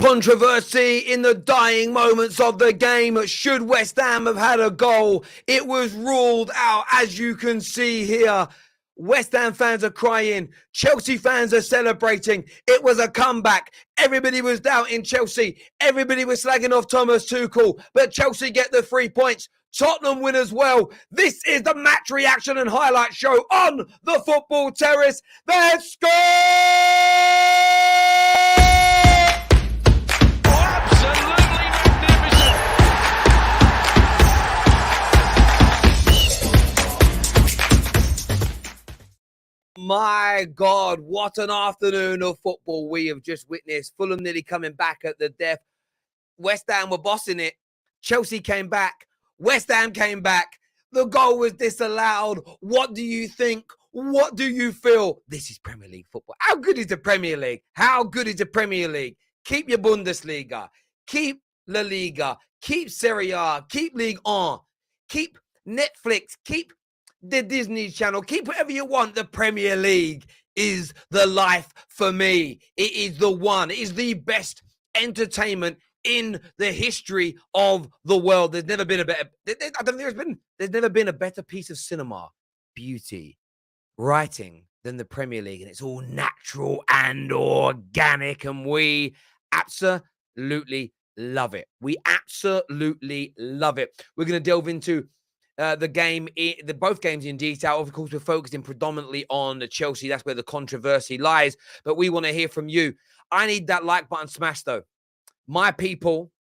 Controversy in the dying moments of the game. Should West Ham have had a goal? It was ruled out, as you can see here. West Ham fans are crying. Chelsea fans are celebrating. It was a comeback. Everybody was doubting Chelsea. Everybody was slagging off Thomas Tuchel. But Chelsea get the 3 points. Tottenham win as well. This is the match reaction and highlight show on the Football Terrace. Let's go! My God, what an afternoon of football we have just witnessed. Fulham nearly coming back at the death. West Ham were bossing it. Chelsea came back. West Ham came back. The goal was disallowed. What do you think? What do you feel? This is Premier League football. How good is the Premier League? How good is the Premier League? Keep your Bundesliga. Keep La Liga. Keep Serie A. Keep Ligue 1. Keep Netflix. Keep the Disney Channel. Keep whatever you want. The Premier League is the life for me. It is the one. It is the best entertainment in the history of the world. There's never been a better. I don't think there's never been a better piece of cinema, beauty, writing than the Premier League, and it's all natural and organic, and we absolutely love it. We absolutely love it. We're going to delve into both games in detail. Of course, we're focusing predominantly on the Chelsea. That's where the controversy lies. But we want to hear from you. I need that like button smash, though. My people,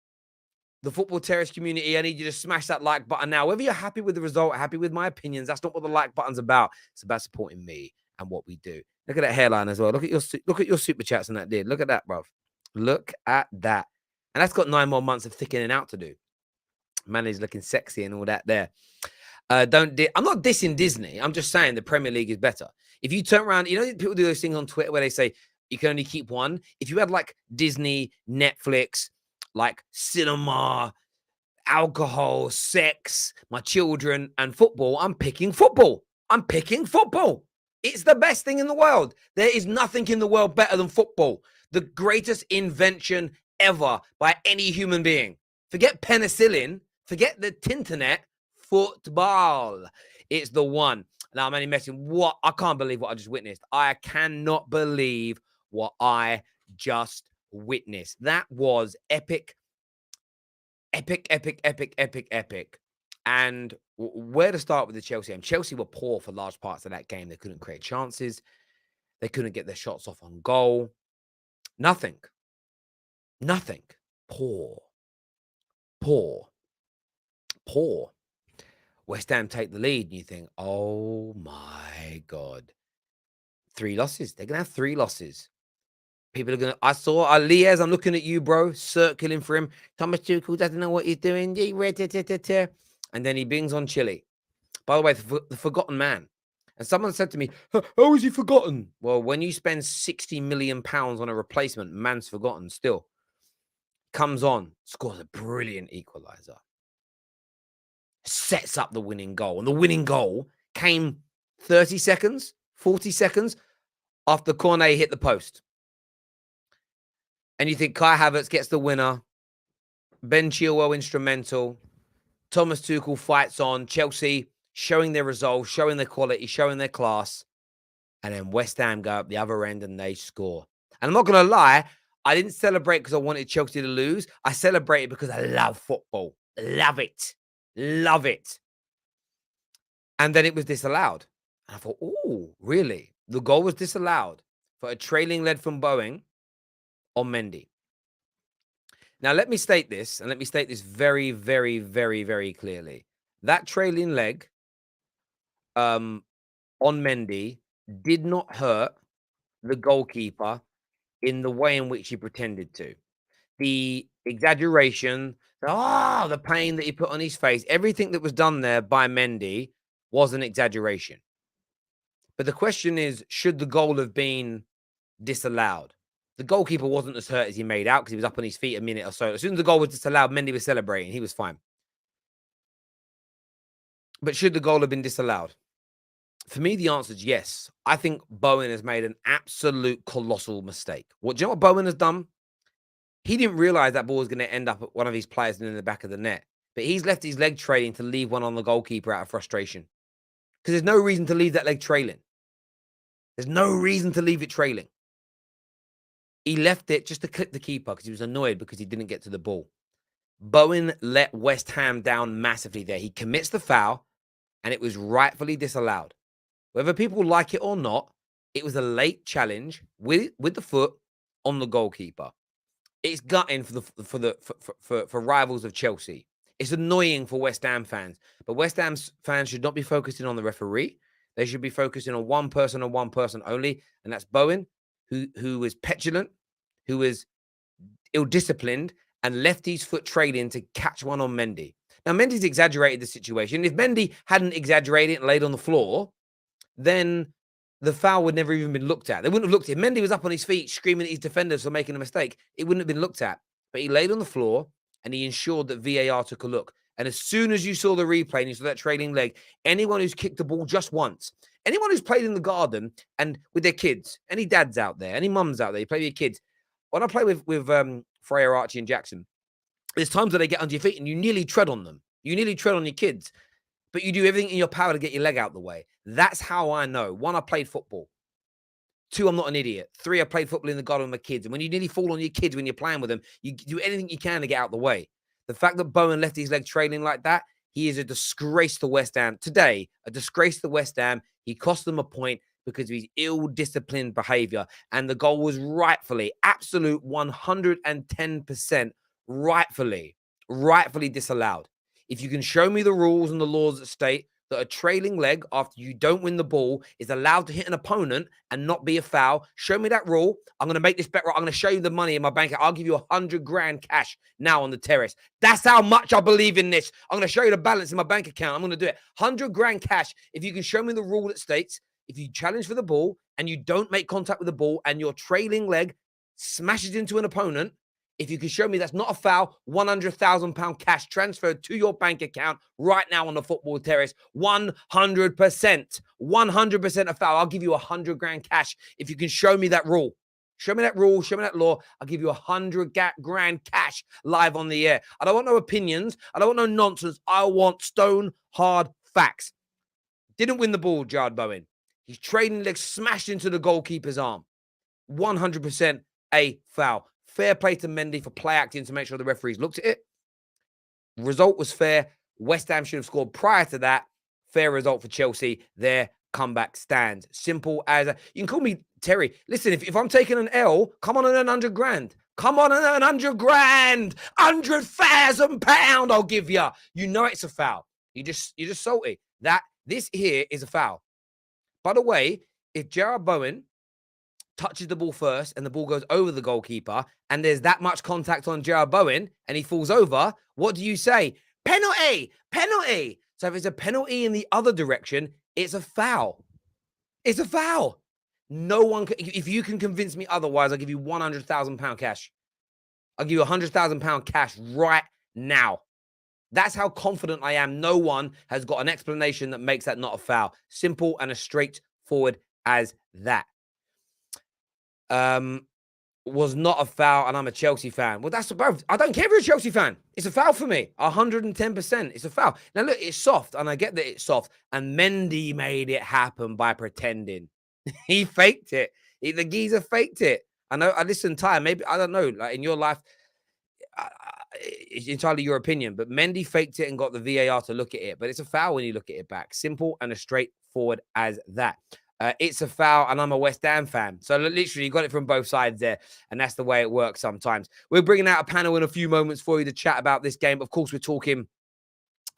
the Football Terrace community, I need you to smash that like button now. Whether you're happy with the result, happy with my opinions, that's not what the like button's about. It's about supporting me and what we do. Look at that hairline as well. Look at your super chats on that, dude. Look at that, bruv. Look at that. And that's got 9 more months of thickening out to do. Man is looking sexy and all that there. I'm not dissing Disney. I'm just saying the Premier League is better. If you turn around, you know, people do those things on Twitter where they say you can only keep one. If you had like Disney, Netflix, like cinema, alcohol, sex, my children, and football, I'm picking football. I'm picking football. It's the best thing in the world. There is nothing in the world better than football. The greatest invention ever by any human being. Forget penicillin. Forget the tinternet. Football. It's the one. Now I'm only messing. What? I can't believe what I just witnessed. I cannot believe what I just witnessed. That was epic. Epic, epic, epic, epic, epic. And where to start with the Chelsea game? Chelsea were poor for large parts of that game. They couldn't create chances. They couldn't get their shots off on goal. Nothing. Nothing. Poor. Poor. Poor. West Ham take the lead, and you think, oh my God. 3 losses. They're going to have 3 losses. People are going to, I saw Alias, I'm looking at you, bro, circling for him. Thomas Tuchel doesn't know what he's doing. And then he bings on Chile. By the way, the forgotten man. And someone said to me, how is he forgotten? Well, when you spend £60 million on a replacement, man's forgotten still. Comes on, scores a brilliant equalizer. Sets up the winning goal. And the winning goal came 30 seconds, 40 seconds after Cornet hit the post. And you think Kai Havertz gets the winner. Ben Chilwell instrumental. Thomas Tuchel fights on. Chelsea showing their resolve, showing their quality, showing their class. And then West Ham go up the other end and they score. And I'm not going to lie, I didn't celebrate because I wanted Chelsea to lose. I celebrated because I love football. Love it. Love it. And then it was disallowed. And I thought, oh, really? The goal was disallowed for a trailing lead from Bowen on Mendy. Now, let me state this, and let me state this very, very, very, very clearly. That trailing leg on Mendy did not hurt the goalkeeper in the way in which he pretended to. The exaggeration, the pain that he put on his face, everything that was done there by Mendy was an exaggeration. But the question is, should the goal have been disallowed? The goalkeeper wasn't as hurt as he made out because he was up on his feet a minute or so. As soon as the goal was disallowed, Mendy was celebrating. He was fine. But should the goal have been disallowed? For me, the answer is yes. I think Bowen has made an absolute colossal mistake. Do you know what Bowen has done? He didn't realize that ball was going to end up at one of his players in the back of the net. But he's left his leg trailing to leave one on the goalkeeper out of frustration. Because there's no reason to leave that leg trailing. There's no reason to leave it trailing. He left it just to clip the keeper because he was annoyed because he didn't get to the ball. Bowen let West Ham down massively there. He commits the foul, and it was rightfully disallowed. Whether people like it or not, it was a late challenge with the foot on the goalkeeper. It's gutting for rivals of Chelsea. It's annoying for West Ham fans, but West Ham fans should not be focusing on the referee. They should be focusing on one person and one person only, and that's Bowen, who was petulant, who was ill-disciplined, and left his foot trailing to catch one on Mendy. Now, Mendy's exaggerated the situation. If Mendy hadn't exaggerated and laid on the floor, then the foul would never even been looked at. They wouldn't have looked at it. Mendy was up on his feet screaming at his defenders for making a mistake. It wouldn't have been looked at. But he laid on the floor and he ensured that VAR took a look. And as soon as you saw the replay and you saw that trailing leg, anyone who's kicked the ball just once, anyone who's played in the garden and with their kids, any dads out there, any mums out there, you play with your kids. When I play with Freya, Archie, and Jackson, there's times where they get under your feet and you nearly tread on them. You nearly tread on your kids, but you do everything in your power to get your leg out the way. That's how I know. 1, I played football. 2, I'm not an idiot. 3, I played football in the garden with my kids. And when you nearly fall on your kids when you're playing with them, you do anything you can to get out the way. The fact that Bowen left his leg trailing like that, he is a disgrace to West Ham. Today, a disgrace to West Ham. He cost them a point because of his ill-disciplined behavior. And the goal was rightfully, absolute 110% rightfully disallowed. If you can show me the rules and the laws that state that a trailing leg after you don't win the ball is allowed to hit an opponent and not be a foul, show me that rule. I'm going to make this bet right. I'm going to show you the money in my bank account. I'll give you 100 grand cash now on the terrace. That's how much I believe in this. I'm going to show you the balance in my bank account. I'm going to do it. 100 grand cash. If you can show me the rule that states, if you challenge for the ball and you don't make contact with the ball and your trailing leg smashes into an opponent, if you can show me that's not a foul, £100,000 cash transferred to your bank account right now on the football terrace. 100%. 100% a foul. I'll give you 100 grand cash if you can show me that rule. Show me that rule. Show me that law. I'll give you 100 grand cash live on the air. I don't want no opinions. I don't want no nonsense. I want stone hard facts. Didn't win the ball, Jared Bowen. His trading leg smashed into the goalkeeper's arm. 100% a foul. Fair play to Mendy for play acting to make sure the referees looked at it. Result was fair. West Ham should have scored prior to that. Fair result for Chelsea. Their comeback stands. Simple as you can call me Terry. Listen, if I'm taking an L, come on and earn 100 grand. Come on and earn 100 grand. £100,000 I'll give you. You know it's a foul. You're just salty. This here is a foul. By the way, if Jared Bowen touches the ball first and the ball goes over the goalkeeper and there's that much contact on Jared Bowen and he falls over, what do you say? Penalty! Penalty! So if it's a penalty in the other direction, it's a foul. It's a foul. No one can, if you can convince me otherwise, I'll give you £100,000 cash. I'll give you £100,000 cash right now. That's how confident I am. No one has got an explanation that makes that not a foul. Simple and as straightforward as that. Was not a foul, and I'm a Chelsea fan. Well, that's both. I don't care if you're a Chelsea fan. It's a foul for me. 110%. It's a foul. Now, look, it's soft, and I get that it's soft. And Mendy made it happen by pretending. He faked it. The geezer faked it. I know. I listen, Ty. Maybe I don't know. Like in your life, it's entirely your opinion. But Mendy faked it and got the VAR to look at it. But it's a foul when you look at it back. Simple and as straightforward as that. It's a foul, and I'm a West Ham fan. So literally, you got it from both sides there, and that's the way it works sometimes. We're bringing out a panel in a few moments for you to chat about this game. Of course, we're talking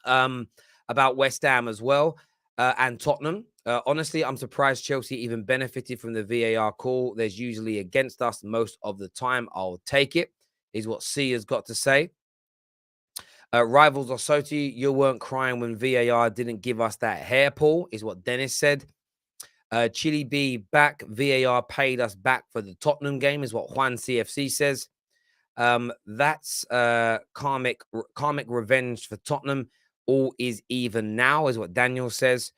about West Ham as well and Tottenham. Honestly, I'm surprised Chelsea even benefited from the VAR call. There's usually against us most of the time. I'll take it, is what C has got to say. Rivals Osoti, you weren't crying when VAR didn't give us that hair pull, is what Dennis said. Chili B back. VAR paid us back for the Tottenham game, is what Juan CFC says. That's karmic revenge for Tottenham. All is even now, is what Daniel says.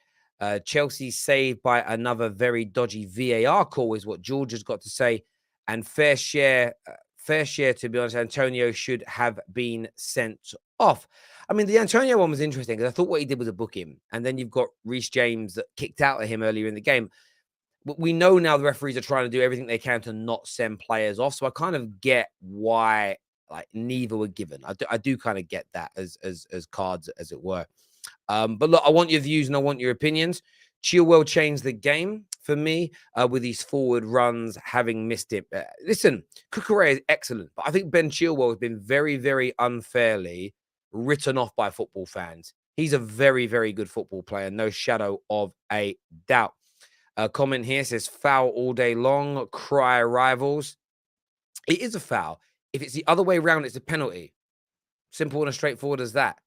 Chelsea saved by another very dodgy VAR call, is what George has got to say. And fair share fair share, to be honest. Antonio should have been sent off. I mean, the Antonio one was interesting because I thought what he did was a book him. And then you've got Reece James that kicked out at him earlier in the game. But we know now the referees are trying to do everything they can to not send players off. So I kind of get why like neither were given. I do kind of get that as cards, as it were. But look, I want your views and I want your opinions. Chilwell changed the game for me with his forward runs, having missed it. Listen, Cucurella is excellent, but I think Ben Chilwell has been very, very unfairly written off by football fans. He's a very, very good football player, no shadow of a doubt. A comment here says, foul all day long, cry rivals. It is a foul. If it's the other way around, it's a penalty. Simple and straightforward as that.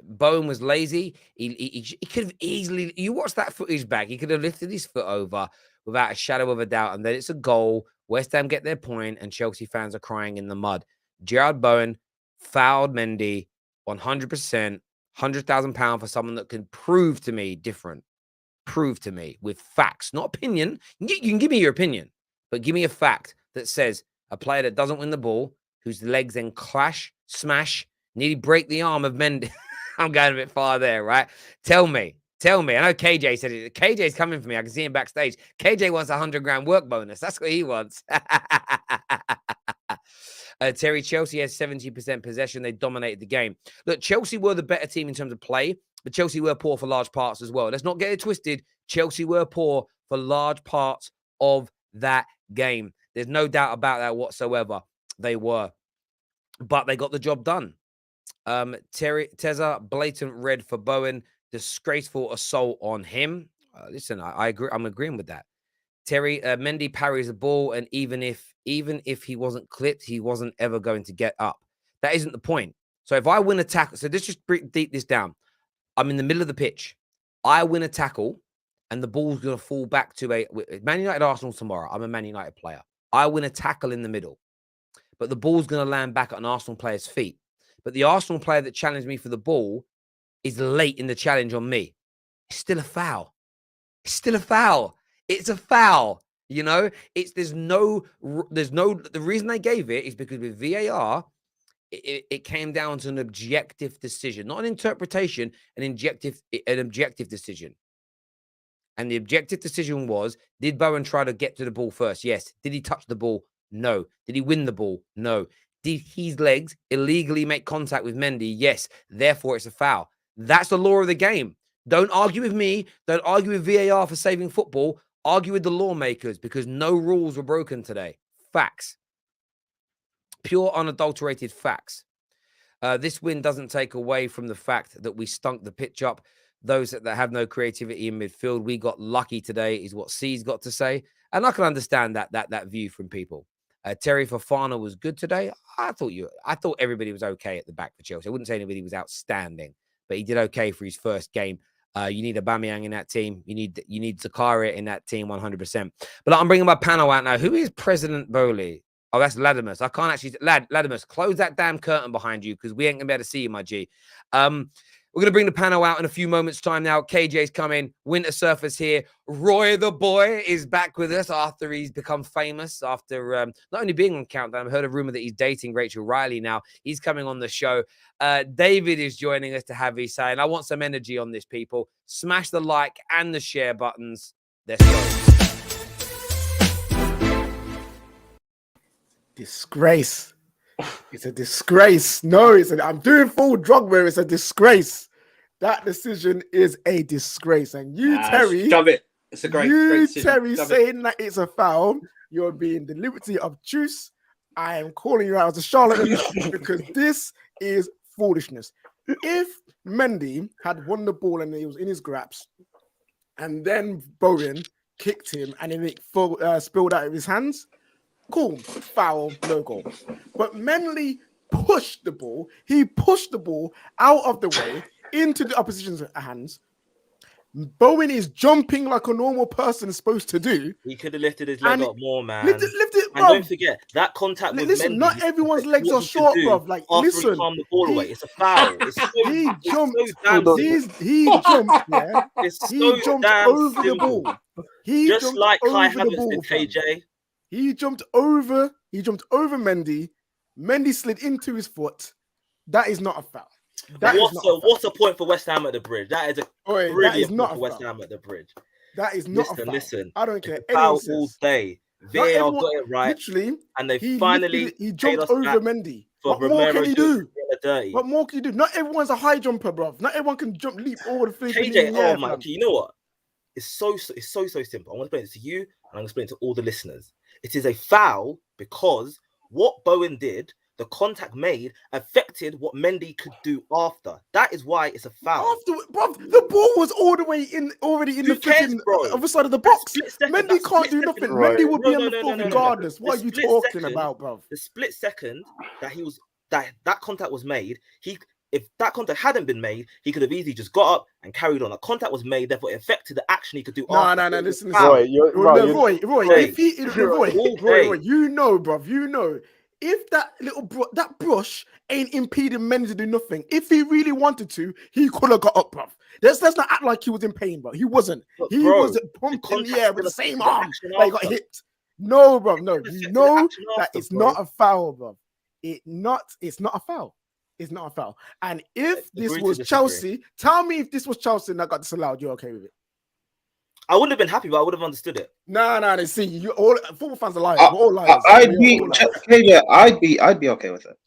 Bowen was lazy. He could have easily, you watch that footage back, he could have lifted his foot over without a shadow of a doubt, and then it's a goal. West Ham get their point, and Chelsea fans are crying in the mud. Gerard Bowen fouled Mendy 100%, £100,000 for someone that can prove to me different. Prove to me with facts, not opinion. You can give me your opinion, but give me a fact that says a player that doesn't win the ball, whose legs then clash, smash, nearly break the arm of Mendy. I'm going a bit far there, right? Tell me. I know KJ said it. KJ's coming for me. I can see him backstage. KJ wants $100,000 work bonus. That's what he wants. Terry, Chelsea has 70% possession. They dominated the game. Look, Chelsea were the better team in terms of play, but Chelsea were poor for large parts as well. Let's not get it twisted. Chelsea were poor for large parts of that game. There's no doubt about that whatsoever. They were. But they got the job done. Teza, blatant red for Bowen. Disgraceful assault on him. Listen, I agree. I'm agreeing with that. Terry, Mendy parries the ball, and even if he wasn't clipped, he wasn't ever going to get up. That isn't the point. So if I win a tackle, so let's just deep this down. I'm in the middle of the pitch. I win a tackle, and the ball's going to fall back to Man United Arsenal tomorrow. I'm a Man United player. I win a tackle in the middle, but the ball's going to land back at an Arsenal player's feet. But the Arsenal player that challenged me for the ball is late in the challenge on me. It's still a foul. It's still a foul. It's a foul. You know, the reason they gave it is because with VAR, it came down to an objective decision, not an interpretation, an objective decision. And the objective decision was, did Bowen try to get to the ball first? Yes. Did he touch the ball? No. Did he win the ball? No. Did his legs illegally make contact with Mendy? Yes. Therefore, it's a foul. That's the law of the game. Don't argue with me. Don't argue with VAR for saving football. Argue with the lawmakers because no rules were broken today. Facts. Pure, unadulterated facts. This win doesn't take away from the fact that we stunk the pitch up. Those that have no creativity in midfield, we got lucky today, is what C's got to say. And I can understand that view from people. Terry Fofana was good today. I thought everybody was okay at the back for Chelsea. I wouldn't say anybody was outstanding, but he did okay for his first game. You need Aubameyang in that team. You need Zakaria in that team 100%. But I'm bringing my panel out now. Who is President Bowley? Oh, that's Ladimus. I can't actually... Ladimus, close that damn curtain behind you because we ain't going to be able to see you, my G. We're going to bring the panel out in a few moments' time now. KJ's coming. Winter Surfer's here. Roy the boy is back with us after he's become famous. After not only being on Countdown, I've heard a rumor that he's dating Rachel Riley now. He's coming on the show. David is joining us to have his say. And I want some energy on this, people. Smash the like and the share buttons. Let's go. Disgrace. It's a disgrace. No, I'm doing full Drogba. It's a disgrace. That decision is a disgrace. And you, Terry, shove it. It's a great decision. Terry, saying that it's a foul, you're being the liberty of choose. I am calling you out as a charlatan because this is foolishness. If Mendy had won the ball and he was in his grasp, and then Bowen kicked him and it spilled out of his hands, cool, foul, no goal. But Mendy pushed the ball. He pushed the ball out of the way into the opposition's hands. Bowen is jumping like a normal person is supposed to do. He could have lifted his leg up more, man. Lift it, and don't forget, that contact with Mendy, not everyone's legs are short, bruv. Like, listen. He palmed the ball away. It's a foul. He jumped over the ball. Just like Kai Havertz did, KJ. He jumped over He jumped over Mendy. Mendy slid into his foot. That is not a foul. What's a point for West Ham at the Bridge? That is a brilliant point for West Ham at the Bridge. That is not a foul. Listen. I don't care. Foul all day. VAR got it right. Literally, and they he jumped over Mendy. What more can he do? What more can you do? Not everyone's a high jumper, bro. Not everyone can leap over the flipping KJ, oh my, you know what? It's so simple. I want to explain it to you, and I'm going to explain it to all the listeners. It is a foul because what Bowen did, the contact made, affected what Mendy could do after. That is why it's a foul. Bro, the ball was already in the freaking other side of the box. Mendy can't do nothing. Right. Mendy would be on the floor regardless. What are you talking about, bro? The split second that that contact was made, if that contact hadn't been made, he could have easily just got up and carried on. A contact was made, therefore it affected the action he could do. No, listen. Roy, you know, bruv, you know. If that that brush ain't impeding Mendy to do nothing, if he really wanted to, he could have got up, bruv. Let's not act like he was in pain, bro. He wasn't. He was pumping the air with the same arm that he got hit. No, bro, no. You know that it's not a foul, bro. It's not a foul. It's not a foul. And if this was Chelsea, tell me if this was Chelsea and I got disallowed, you're okay with it? I wouldn't have been happy, but I would have understood it. No, they see you all football fans are liars. We're all liars. I'd be okay with it.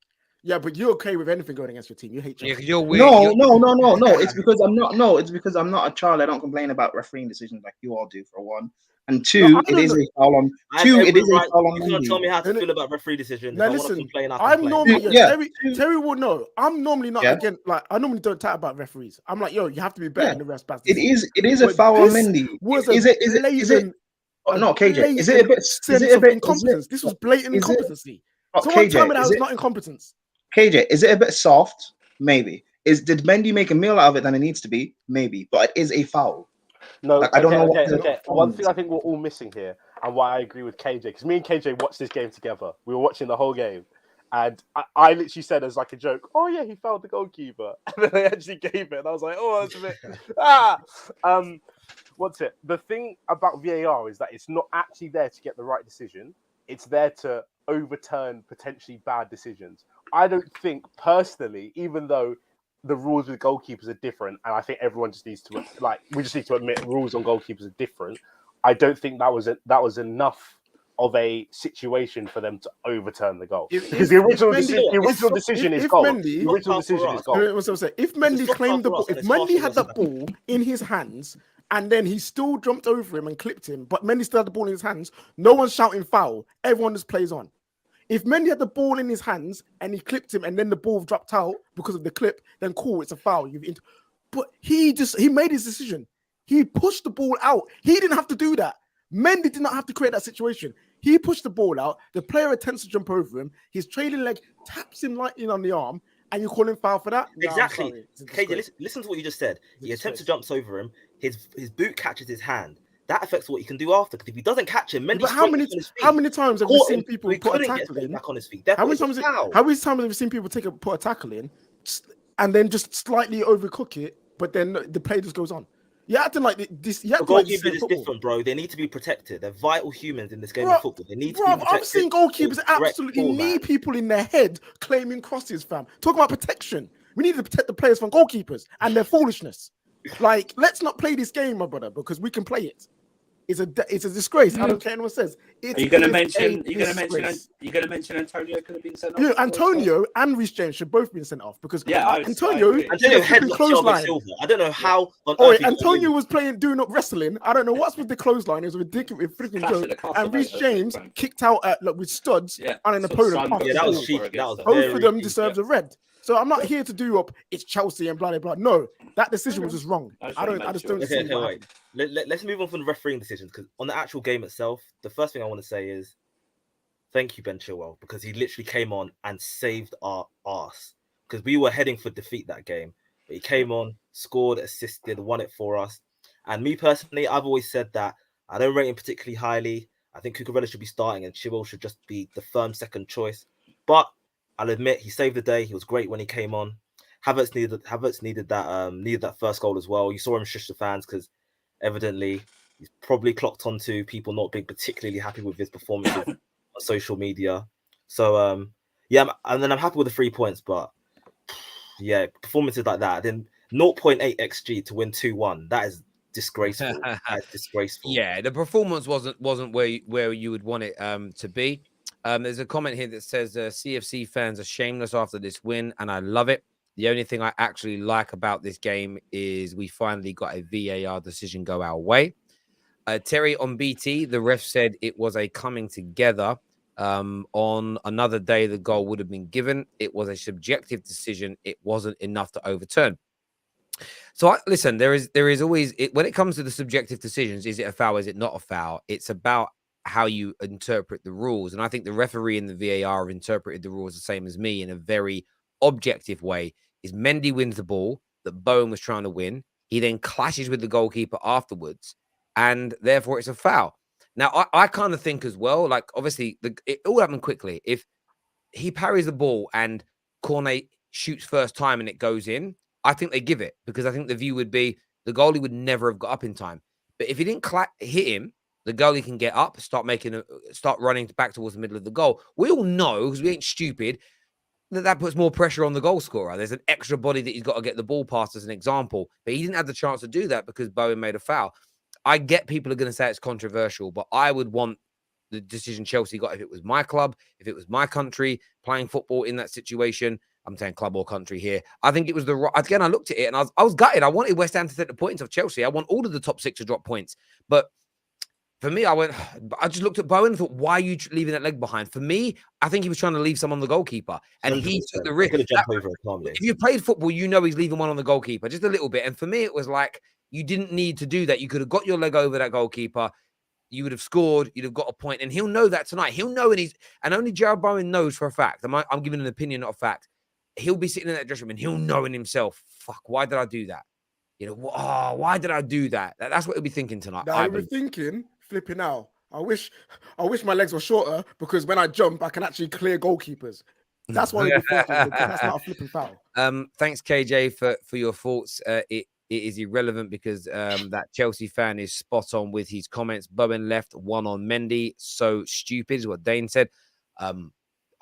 Yeah, but you're okay with anything going against your team. You hate Chelsea. Yeah, because you're weird. No. It's because I'm not. No, it's because I'm not a child. I don't complain about refereeing decisions like you all do. For one, and two, it is a foul on. Two, it is a foul on. You can't tell me how to feel about referee decisions. Now listen, I'm normally Terry will know. I'm normally not again. Like I normally don't talk about referees. I'm like, yo, you have to be better than the rest. It is a foul on Mendy. Is it? Oh, no, KJ. Is it a bit incompetence? This was blatant incompetency. Someone tell me that was not incompetence. KJ, is it a bit soft? Maybe. Did Mendy make a meal out of it than it needs to be? Maybe, but it is a foul. No, I don't know. Okay. One thing I think we're all missing here, and why I agree with KJ, because me and KJ watched this game together. We were watching the whole game, and I literally said as like a joke, "Oh yeah, he fouled the goalkeeper," and then they actually gave it, and I was like, "Oh, that's a bit." What's it? The thing about VAR is that it's not actually there to get the right decision. It's there to overturn potentially bad decisions. I don't think personally, even though the rules with goalkeepers are different, and I think everyone just needs to we just need to admit rules on goalkeepers are different. I don't think that was enough of a situation for them to overturn the goal because the original decision is goal. The original decision is goal. If Mendy claimed the ball, if Mendy had that ball in his hands and then he still jumped over him and clipped him, but Mendy still had the ball in his hands, no one's shouting foul. Everyone just plays on. If Mendy had the ball in his hands and he clipped him and then the ball dropped out because of the clip, then cool, it's a foul. But he made his decision. He pushed the ball out. He didn't have to do that. Mendy did not have to create that situation. He pushed the ball out. The player attempts to jump over him. His trailing leg taps him lightly on the arm, and you call him foul for that? Exactly. KJ, listen to what you just said. He attempts to jump over him. His boot catches his hand. That affects what he can do after. Because if he doesn't catch him, Mendy's how many times have we seen people put a tackle in? Back on his feet. How many times have we seen people put a tackle in and then just slightly overcook it, but then the play just goes on? You're acting like this. The goalkeepers is different, bro. They need to be protected. They're vital humans in this game of football. They need to be protected. I've seen goalkeepers absolutely knee people in their head claiming crosses, fam. Talking about protection. We need to protect the players from goalkeepers and their foolishness. Like, let's not play this game, my brother, because we can play it. It's a disgrace. I don't care what anyone says. Are you going to mention Antonio could have been sent off? Yeah, Antonio and Reece James should both been sent off because Antonio headlocked Thiago Silva. I don't know how. Antonio was doing up wrestling. I don't know what's with the clothesline. It was ridiculous, freaking joke. And Reece James kicked out with studs on an opponent. Yeah, that was cheeky. Both of them deserves a red. So I'm not here to do up. It's Chelsea and blah blah blah. No, that decision was just wrong. I just don't see. Wait. Let's move on from the refereeing decisions because on the actual game itself, the first thing I want to say is thank you, Ben Chilwell, because he literally came on and saved our arse because we were heading for defeat that game. But he came on, scored, assisted, won it for us. And me personally, I've always said that I don't rate him particularly highly. I think Cucurella should be starting and Chilwell should just be the firm second choice. But I'll admit he saved the day. He was great when he came on. Havertz needed that first goal as well. You saw him shush the fans because evidently he's probably clocked onto people not being particularly happy with his performance on social media. So yeah, and then I'm happy with the 3 points, but yeah, performances like that, then 0.8 xG to win 2-1. That is disgraceful. That's disgraceful. Yeah, the performance wasn't where you would want it to be. There's a comment here that says CFC fans are shameless after this win, and I love it. The only thing I actually like about this game is we finally got a VAR decision go our way. Terry on BT, the ref said it was a coming together. On another day, the goal would have been given. It was a subjective decision. It wasn't enough to overturn. So listen, there is always when it comes to the subjective decisions, is it a foul? Is it not a foul? It's about how you interpret the rules. And I think the referee and the VAR have interpreted the rules the same as me in a very objective way. Is Mendy wins the ball that Bowen was trying to win. He then clashes with the goalkeeper afterwards, and therefore it's a foul. Now, I kind of think as well, like obviously it all happened quickly. If he parries the ball and Cornet shoots first time and it goes in, I think they give it because I think the view would be the goalie would never have got up in time. But if he didn't hit him, the goalie can get up, start running back towards the middle of the goal. We all know, because we ain't stupid, that puts more pressure on the goal scorer. There's an extra body that he's got to get the ball past as an example. But he didn't have the chance to do that because Bowen made a foul. I get people are going to say it's controversial, but I would want the decision Chelsea got if it was my club, if it was my country playing football in that situation. I'm saying club or country here. I think it was again, I looked at it and I was gutted. I wanted West Ham to take the points of Chelsea. I want all of the top six to drop points. But for me, I just looked at Bowen and thought, why are you leaving that leg behind? For me, I think he was trying to leave some on the goalkeeper. And 100%. he took the risk. Could have jumped over it calmly. If you played football, you know he's leaving one on the goalkeeper, just a little bit. And for me, it was like, you didn't need to do that. You could have got your leg over that goalkeeper. You would have scored. You'd have got a point. And he'll know that tonight. He'll know, and only Jared Bowen knows for a fact. I'm giving an opinion, not a fact. He'll be sitting in that dressing room and he'll know in himself, fuck, why did I do that? Why did I do that? That's what he'll be thinking tonight. Now he'll be thinking, flipping out. I wish my legs were shorter because when I jump, I can actually clear goalkeepers. That's why he'll be thinking, because that's not a flipping foul. Thanks, KJ, for your thoughts. It is irrelevant because that Chelsea fan is spot on with his comments. Bowen left, one on Mendy. So stupid is what Dane said.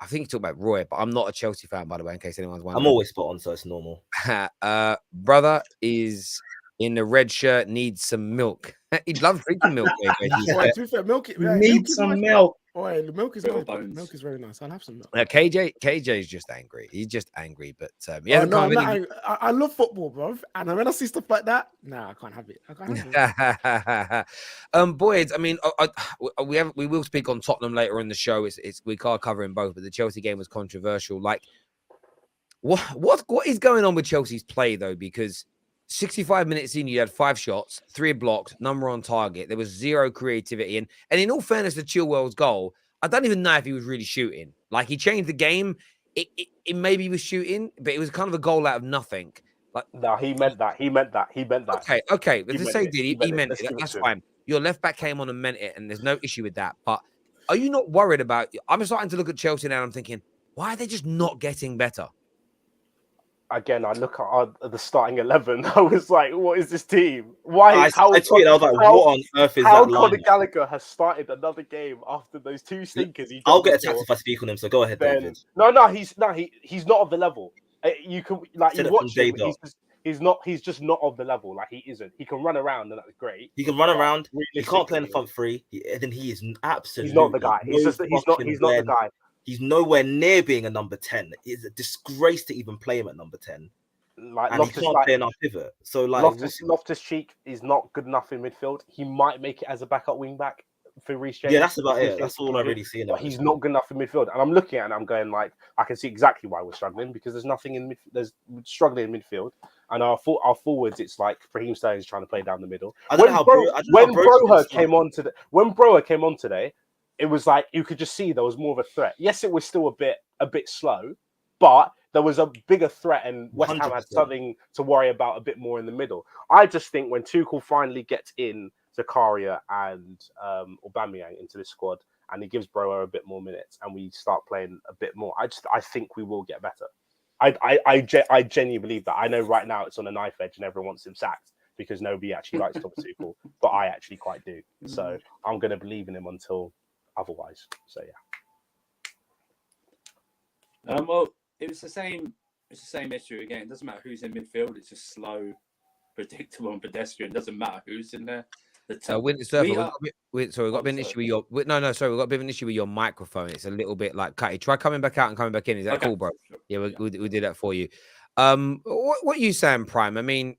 I think he talked about Roy, but I'm not a Chelsea fan, by the way, in case anyone's wondering. I'm always spot on, so it's normal. Brother is in the red shirt, needs some milk. He'd love drinking milk. To be fair, milk. Need some milk. Oh, the milk is nice. Milk is very nice. I'll have some milk. KJ is just angry. He's just angry, but I love football, bro. And when I see stuff like that, I can't have it. Boys, I mean, we will speak on Tottenham later in the show. We can't cover in both, but the Chelsea game was controversial. Like, what is going on with Chelsea's play though? Because 65 minutes in, you had 5 shots, 3 blocked, none were on target. There was zero creativity. And in all fairness to Chilwell's goal, I don't even know if he was really shooting. Like, he changed the game. It maybe he was shooting, but it was kind of a goal out of nothing. Like, no, he meant that. He meant that. Okay. But to say he meant it. Let's That's fine. Your left back came on and meant it, and there's no issue with that. But are you not worried about... I'm starting to look at Chelsea now and I'm thinking, why are they just not getting better? Again, I look at the starting 11. I was like, "What is this team? Why?" I tweeted. I was like, "What on earth is that?" How Conor Gallagher has started another game after those 2 stinkers. I'll get attacked if I speak on him. So go ahead, David. He's not of the level. You can you watch him. He's just not of the level. Like, he isn't. He can run around, and that's great. He can run around. He can't play in the front three. Then he is absolutely. He's not the guy. He's not the guy. He's nowhere near being a number 10. It's a disgrace to even play him at number 10. Like, and he can't play in our pivot. So like Loftus-Cheek is not good enough in midfield. He might make it as a backup wing back for Reece James. Yeah, that's about it. That's all I really see. But he's not good enough in midfield. And I'm looking at it and I'm going like, I can see exactly why we're struggling, because there's nothing in midfield. There's struggling in midfield. And our forwards, it's like Raheem Sterling's trying to play down the middle. When Broha came on today, it was like you could just see there was more of a threat. Yes, it was still a bit slow, but there was a bigger threat, and West Ham had something to worry about a bit more in the middle. I just think when Tuchel finally gets in Zakaria and Aubameyang into this squad, and he gives Broa a bit more minutes, and we start playing a bit more, I think we will get better. I genuinely believe that. I know right now it's on a knife edge, and everyone wants him sacked because nobody actually likes Thomas Tuchel, but I actually quite do. So I'm going to believe in him until otherwise. So yeah. Well, it was the same. It's the same issue again. It doesn't matter who's in midfield. It's just slow, predictable, and pedestrian. It doesn't matter who's in there. Sorry, we've got a bit of an issue with your. No, sorry, we've got a bit of an issue with your microphone. It's a little bit like cutty. Try coming back out and coming back in. Is that cool, bro? Yeah, we'll do that for you. What are you saying, Prime? I mean,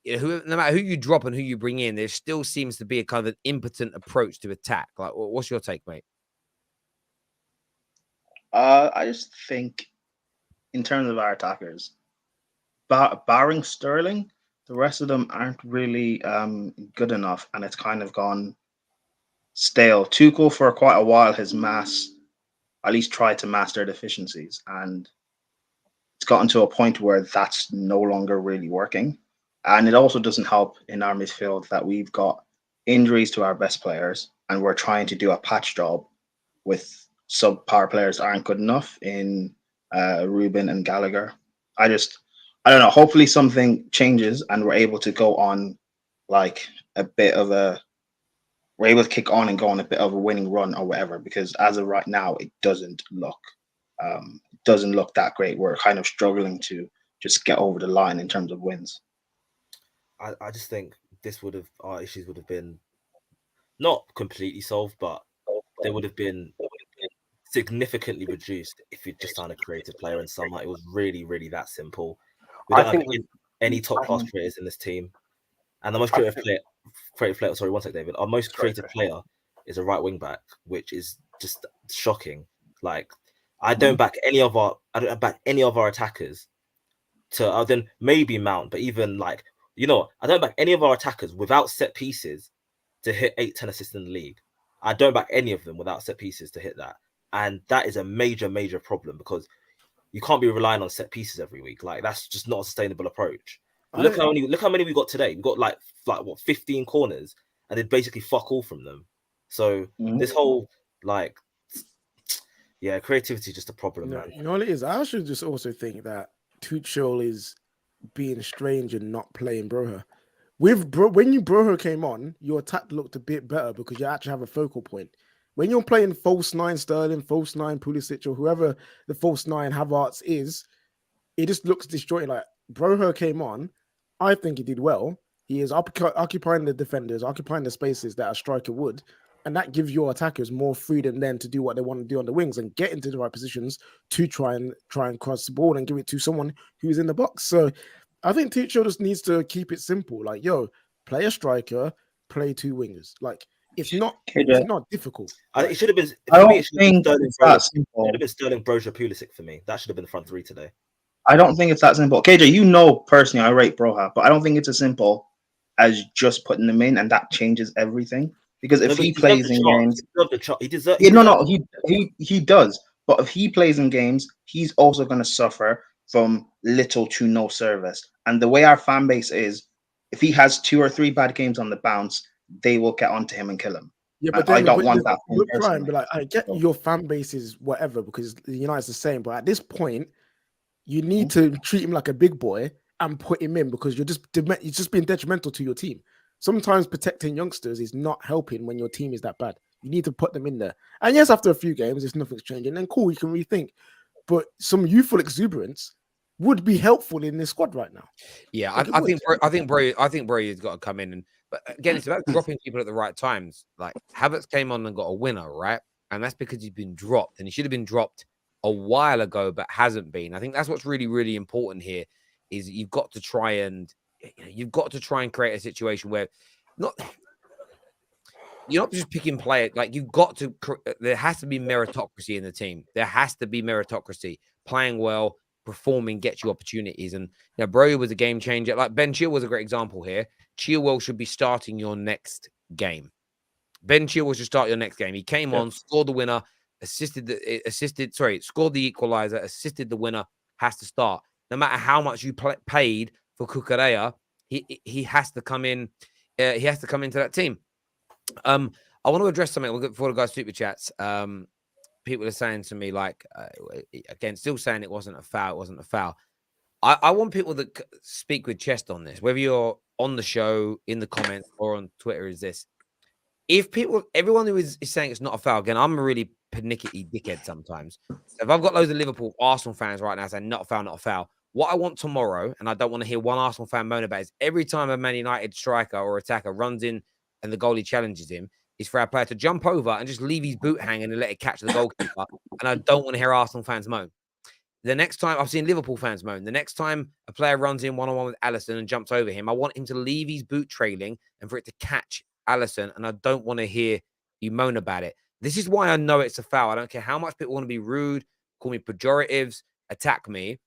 no matter who you drop and who you bring in, there still seems to be a kind of an impotent approach to attack. Like, what's your take, mate? I just think, in terms of our attackers, barring Sterling, the rest of them aren't really good enough, and it's kind of gone stale. Tuchel, for quite a while, has at least tried to master deficiencies, and it's gotten to a point where that's no longer really working. And it also doesn't help in our midfield that we've got injuries to our best players, and we're trying to do a patch job with subpar players that aren't good enough in Ruben and Gallagher. I don't know. Hopefully something changes and we're able to go on like we're able to kick on and go on a bit of a winning run or whatever, because as of right now, it doesn't look that great. We're kind of struggling to just get over the line in terms of wins. I just think our issues would have been not completely solved, but they would have been significantly reduced if you just signed a creative player and someone. It was really, really that simple. We don't have any top class creators in this team, and the most creative player. Sorry, one sec, David. Our most creative player is a right wing back, which is just shocking. Like, I don't back any of our attackers to then maybe Mount, but even like, I don't back any of our attackers without set pieces to hit 8-10 assists in the league. I don't back any of them without set pieces to hit that. And that is a major, major problem, because you can't be relying on set pieces every week. Like, that's just not a sustainable approach. Look how many we got today. We got like 15 corners, and did basically fuck all from them. So this whole creativity is just a problem, man. You know what it is? I should just also think that Tuchel is being strange and not playing Broha. When Broha came on, your attack looked a bit better because you actually have a focal point. When you're playing false nine Sterling, false nine Pulisic, or whoever the false nine Havertz is, it just looks disjointed. Like, Broha came on, I think he did well. He is occupying the defenders, occupying the spaces that a striker would, and that gives your attackers more freedom then to do what they want to do on the wings and get into the right positions to try and cross the ball and give it to someone who's in the box. So I think Tuchel just needs to keep it simple. Like, play a striker, play two wingers. Like, it's not difficult. It should have been. I don't think it's that simple. It should have been Sterling, Broja, Pulisic for me. That should have been the front three today. I don't think it's that simple. KJ, personally, I rate Broha, but I don't think it's as simple as just putting them in and that changes everything. Because if he plays in games, he does. But if he plays in games, he's also going to suffer from little to no service. And the way our fan base is, if he has 2 or 3 bad games on the bounce, they will get onto him and kill him. Yeah, but I don't want that. But like, I get your fan base is whatever, because United's the same. But at this point, you need to treat him like a big boy and put him in, because you're just being detrimental to your team. Sometimes protecting youngsters is not helping when your team is that bad. You need to put them in there. And yes, after a few games, if nothing's changing, then cool, you can rethink. But some youthful exuberance would be helpful in this squad right now. Yeah, I think Bro has got to come in, but again, it's about dropping people at the right times. Like, Havertz came on and got a winner, right? And that's because he's been dropped, and he should have been dropped a while ago, but hasn't been. I think that's what's really, really important here. Is you've got to try and create a situation where you're not just picking players. Like, there has to be meritocracy in the team. There has to be meritocracy. Playing well, performing gets you opportunities. And Bro was a game changer. Like, Ben Chilwell was a great example here. Chilwell should be starting your next game. Ben Chilwell should start your next game. He came on, scored the winner, scored the equalizer, assisted the winner, has to start. No matter how much you paid for Cucurella, he has to come in. He has to come into that team. I want to address something before the guys super chats. People are saying to me, like, again, still saying it wasn't a foul. It wasn't a foul. I want people that speak with chest on this, whether you're on the show, in the comments, or on Twitter, is this. If everyone who is saying it's not a foul, again, I'm really pernickety dickhead sometimes. So if I've got loads of Liverpool, Arsenal fans right now saying not a foul, not a foul. What I want tomorrow, and I don't want to hear one Arsenal fan moan about, is every time a Man United striker or attacker runs in and the goalie challenges him, is for our player to jump over and just leave his boot hanging and let it catch the goalkeeper. And I don't want to hear Arsenal fans moan. The next time, I've seen Liverpool fans moan. The next time a player runs in one-on-one with Alisson and jumps over him, I want him to leave his boot trailing and for it to catch Alisson. And I don't want to hear you moan about it. This is why I know it's a foul. I don't care how much people want to be rude, call me pejoratives, attack me.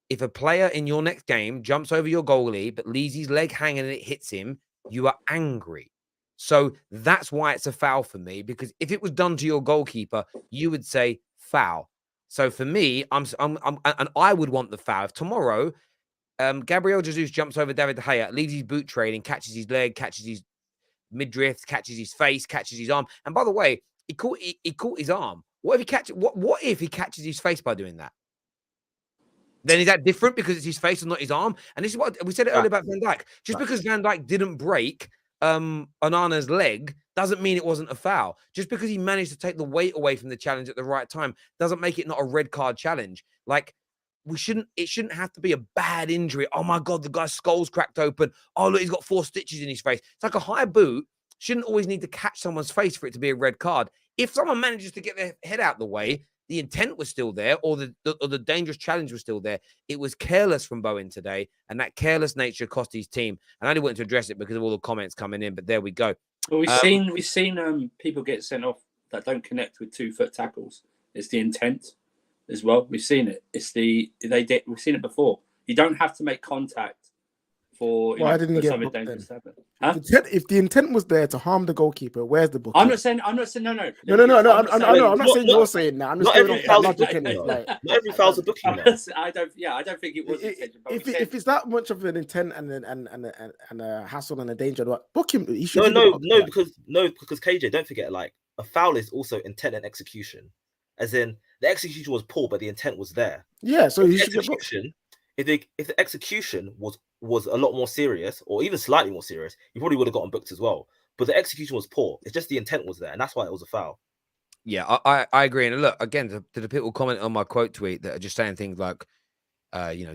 If a player in your next game jumps over your goalie but leaves his leg hanging and it hits him, you are angry. So that's why it's a foul for me, because if it was done to your goalkeeper, you would say foul. So for me, and I would want the foul. If tomorrow, Gabriel Jesus jumps over David De Gea, leaves his boot trailing, catches his leg, catches his midriff, catches his face, catches his arm. And by the way, he caught his arm. What if he catches his face by doing that? Then is that different because it's his face and not his arm? And this is what we said earlier about Van Dijk. Just because Van Dijk didn't break Onana's leg doesn't mean it wasn't a foul. Just because he managed to take the weight away from the challenge at the right time doesn't make it not a red card challenge. Like, it shouldn't have to be a bad injury. Oh my God, the guy's skull's cracked open. Oh, look, he's got 4 stitches in his face. It's like a high boot shouldn't always need to catch someone's face for it to be a red card. If someone manages to get their head out the way, the intent was still there, or the dangerous challenge was still there. It was careless from Bowen today, and that careless nature cost his team. And I only wanted to address it because of all the comments coming in, but there we go. Well, we've seen people get sent off that don't connect with 2-foot tackles. It's the intent as well. We've seen it. We've seen it before. You don't have to make contact for something dangerous to happen. Huh? If the intent was there to harm the goalkeeper, where's the book? I'm not saying no. I'm not saying you're saying that. I'm just going off that logic anyway. Not every foul's a booking. I don't think it was intention. If it's that much of an intent and a hassle and a danger, book him. He should because KJ, don't forget, like, a foul is also intent and execution. As in, the execution was poor, but the intent was there. Yeah, so he should get booked. If the execution was a lot more serious, or even slightly more serious, he probably would have gotten booked as well. But the execution was poor. It's just the intent was there, and that's why it was a foul. Yeah, I agree. And look, again, to the people comment on my quote tweet that are just saying things like,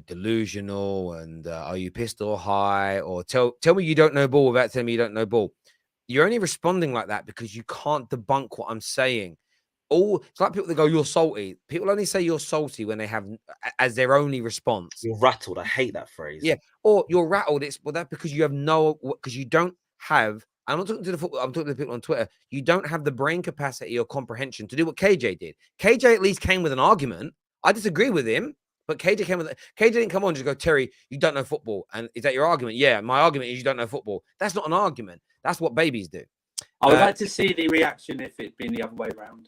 delusional and are you pissed or high, or tell me you don't know ball without telling me you don't know ball. You're only responding like that because you can't debunk what I'm saying. It's like people that go, you're salty. People only say you're salty when they have as their only response. You're rattled. I hate that phrase. Yeah. Or you're rattled. That's because you have because you don't have, I'm not talking to the football, I'm talking to the people on Twitter. You don't have the brain capacity or comprehension to do what KJ did. KJ at least came with an argument. I disagree with him, but KJ didn't come on and just go, Terry, you don't know football. And is that your argument? Yeah, my argument is you don't know football. That's not an argument. That's what babies do. I would like to see the reaction if it'd been the other way around.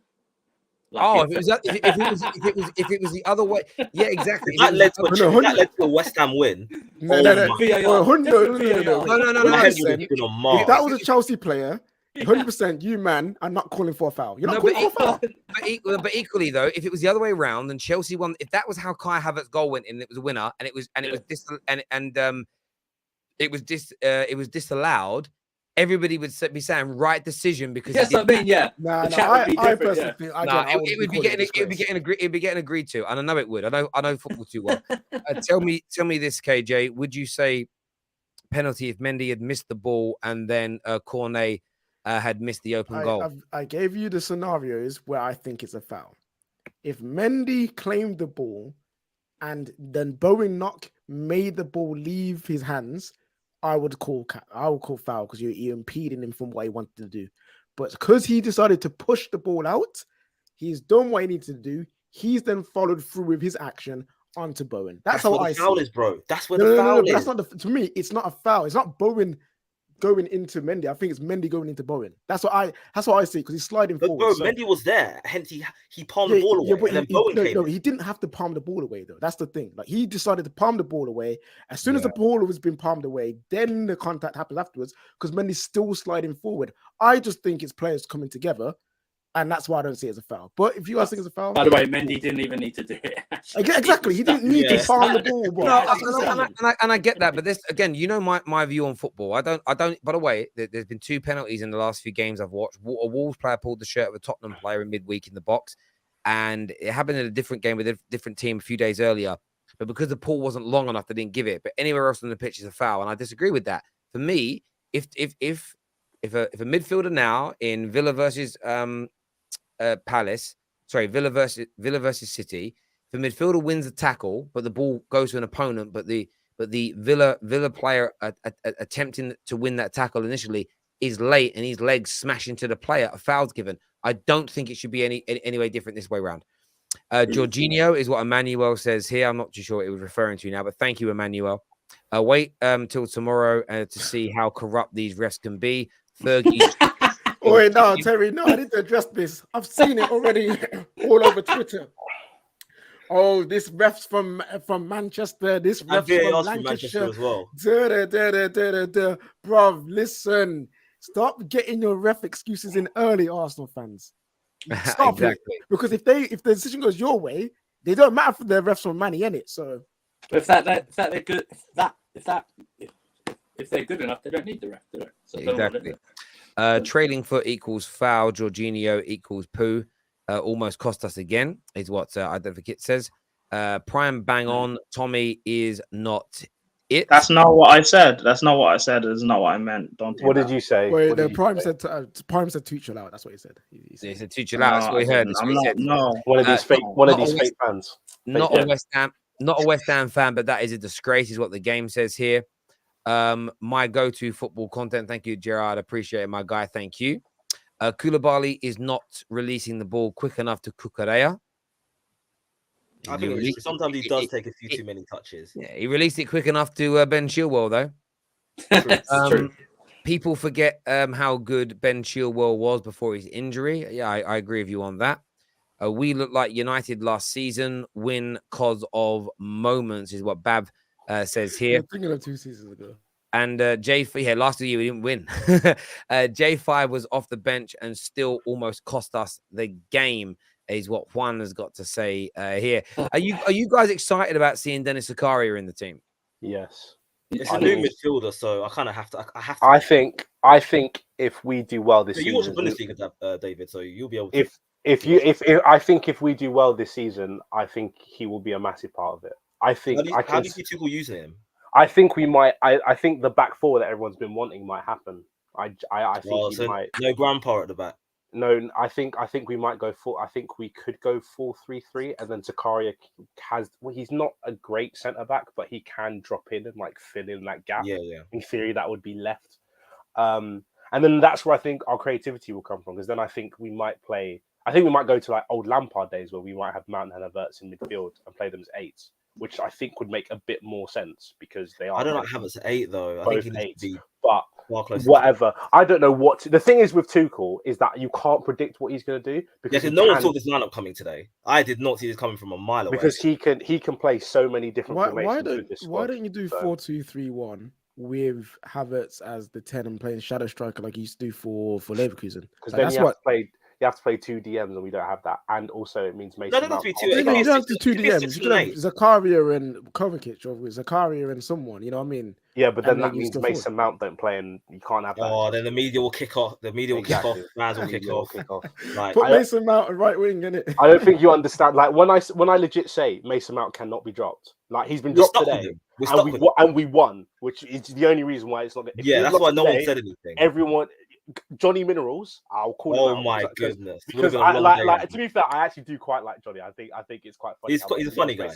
Like if it was the other way, yeah, exactly. That led to a West Ham win. No. That was a Chelsea player. 100%, you man are not calling for a foul. You're not calling for a foul. But equally though, if it was the other way around and Chelsea won, if that was how Kai Havertz's goal went in, it was a winner, and it was disallowed. Everybody would be saying right decision because yes, I mean, yeah. I personally think it would be getting agreed to, and I know it would. I know football too well. Tell me this, KJ. Would you say penalty if Mendy had missed the ball and then Cornet had missed the open goal? I gave you the scenarios where I think it's a foul. If Mendy claimed the ball and then Bowen Knock made the ball leave his hands, I would call foul because you're impeding him from what he wanted to do. But because he decided to push the ball out, he's done what he needs to do. He's then followed through with his action onto Bowen. That's how I see it. Foul is, bro. That's where the foul is. That's not to me. It's not a foul. It's not Bowen going into Mendy. I think it's Mendy going into Bowen. That's what I see because he's sliding forward. Bro, Mendy was there. Hence he palmed the ball away. And then Bowen came in. He didn't have to palm the ball away though. That's the thing. Like he decided to palm the ball away. As soon as the ball was being palmed away, then the contact happens afterwards because Mendy's still sliding forward. I just think it's players coming together And that's why I don't see it as a foul. But if you guys think it's a foul, By the way, Mendy didn't even need to do it. actually. exactly, he didn't need to foul the ball. Bro. No, and I get that, but this again, you know my view on football. I don't. By the way, there's been 2 penalties in the last few games I've watched. A Wolves player pulled the shirt of a Tottenham player in midweek in the box, and it happened in a different game with a different team a few days earlier. But because the pull wasn't long enough, they didn't give it. But anywhere else on the pitch is a foul, and I disagree with that. For me, if a midfielder now in Villa versus Villa versus City, if the midfielder wins the tackle, but the ball goes to an opponent, but the Villa player attempting to win that tackle initially is late and his legs smash into the player, a foul's given. I don't think it should be any way different this way around. Jorginho is what Emmanuel says here. I'm not too sure what it was referring to now, but thank you, Emmanuel. Wait till tomorrow to see how corrupt these refs can be. Fergie. Wait, no, Terry, no, I need to address this. I've seen it already all over Twitter. Oh, this ref's from Manchester. This ref's from Lancashire as well. Bruv, listen. Stop getting your ref excuses in early, Arsenal fans. Stop Exactly. it. Because if the decision goes your way, they don't matter for the refs from Manny, innit? So if they're good, if they're good enough, they don't need the ref, do they? So Exactly. Trailing foot equals foul. Jorginho equals poo. Almost cost us again, is what I don't think it says. Prime bang on. Tommy is not it. That's not what I said. That's not what I said. It's not what I meant. Don't do What that. did you say? wait, What the did you Prime say? said Prime said Tuchel out. That's what he said. He He said said Tuchel out. That's what he heard. That's what he said. No. One of these fake fans. Not Yeah. a West Ham fan, but that is a disgrace, is what the game says here. My go-to football content. Thank you, Gerard. Appreciate it, my guy. Thank you. Koulibaly is not releasing the ball quick enough to Cucurella. I think sometimes he does take a few too many touches. Yeah, he released it quick enough to Ben Chilwell, though. True. People forget how good Ben Chilwell was before his injury. Yeah, I agree with you on that. We look like United last season. Win cause of moments is what Bab says here. You're thinking of 2 seasons ago. And last year we didn't win. J5 was off the bench and still almost cost us the game, is what Juan has got to say here. Are you guys excited about seeing Dennis Zakaria in the team? Yes. It's a new midfielder, so I kind of have to. I think if we do well this You watch the season, Bundesliga, David, so you'll be able to. If we do well this season, I think he will be a massive part of it. I think How do you see Tuchel using him? I think we might. I think the back four that everyone's been wanting might happen. I think he might. No grandpa at the back. No, I think we might go full. I think we could go 4-3-3, and then Zakaria has. Well, he's not a great centre back, but he can drop in and like fill in that gap. Yeah. In theory, that would be left. And then that's where I think our creativity will come from, because then I think we might play. I think we might go to like old Lampard days where we might have Mount and Havertz in midfield and play them as eights, which I think would make a bit more sense because they are. I don't like Havertz at 8 though. I think he needs to be but far closer. whatever. I don't know what. The thing is with Tuchel is that you can't predict what he's going to do because no one saw this lineup coming today. I did not see this coming from a mile away. Because he can play so many different formations. Why don't you do 4-2-3-1 with Havertz as the 10 and playing shadow striker like he used to do for Leverkusen? Because then you have to play 2 DMs and we don't have that. And also it means Mason No, Mount. you You don't have to do 2 DMs. You can have Zakaria and Kovacic, or Zakaria and someone. You know what I mean? Yeah, but then And that then you means still Mason Mount don't play, and you can't have that. Oh, then the media will kick off. The media will kick off. Fans will kick off. Like, Put Mason Mount at right wing, innit? I don't think you understand. Like when I legit say Mason Mount cannot be dropped. Like he's been dropped today, and we won, which is the only reason why it's not. Yeah, that's why no one said anything. Everyone. Johnny Minerals, I'll call him out. Oh my goodness! Because to be fair, I actually do quite like Johnny. I think it's quite funny. He's a funny guy.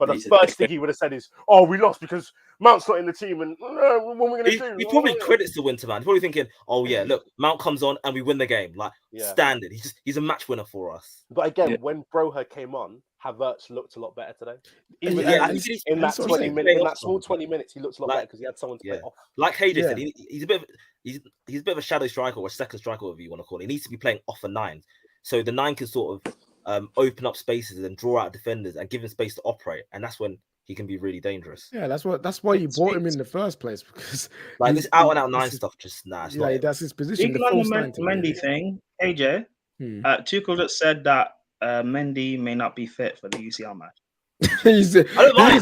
But the first thing he would have said is, "Oh, we lost because Mount's not in the team, and what are we going to do?" He probably credits the Winter man. He's probably thinking, "Oh yeah, look, Mount comes on and we win the game. Like standard. He's a match winner for us." But again, when Broha came on, Havertz looked a lot better today. Even in that small 20 minutes, he looked a lot better because he had someone to play off. Like KJ said, he's a bit of a shadow striker or a second striker, whatever you want to call it. He needs to be playing off a 9, so the 9 can sort of open up spaces and draw out defenders and give him space to operate, and that's when he can be really dangerous. Yeah, that's why you bought him in the first place, because like this out and out 9 stuff just that's his position. Speaking on the Mendy thing, AJ, Tuchel just said that Mendy may not be fit for the UCL match. he's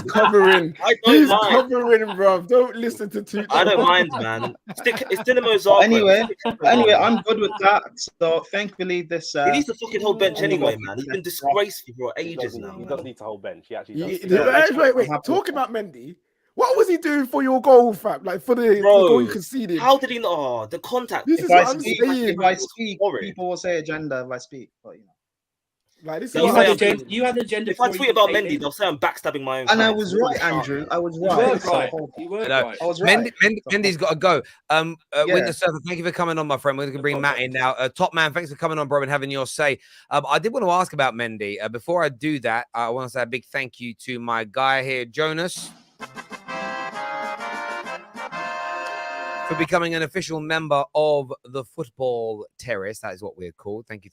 covering. I don't He's mind. covering, bro. Don't listen to Tuchel. I don't mind, man. It's Dinamo But Zagreb. anyway, I'm good with that. So thankfully, this He needs to fucking hold bench only anyway, got- man. He's been disgraceful for He ages does, now. he does need to hold bench. He actually does. Wait. Talking about Mendy, what was he doing for your goal, fam? Like for the Bro, goal you conceded? How did he not? Oh, the contact. This If is I what I'm speak, saying. if I speak, Horrid. people will say agenda. If I speak, but Like this is They'll You what say had I'm I'm agenda. being- You had agenda. If I before tweet you about came Mendy, in. they'll say I'm backstabbing my own. and I fans. was It's right, really Andrew. sharp. I was You right. were So right. hold on. You were No, right. I was right. Mendy's got to go. Yeah. Winter Surfer, thank you for coming on, my friend. We're going to bring Matt in now. Top man, thanks for coming on, bro, and having your say. I did want to ask about Mendy. Before I do that, I want to say a big thank you to my guy here, Jonas, for becoming an official member of the Football Terrace. That is what we're called. Thank you.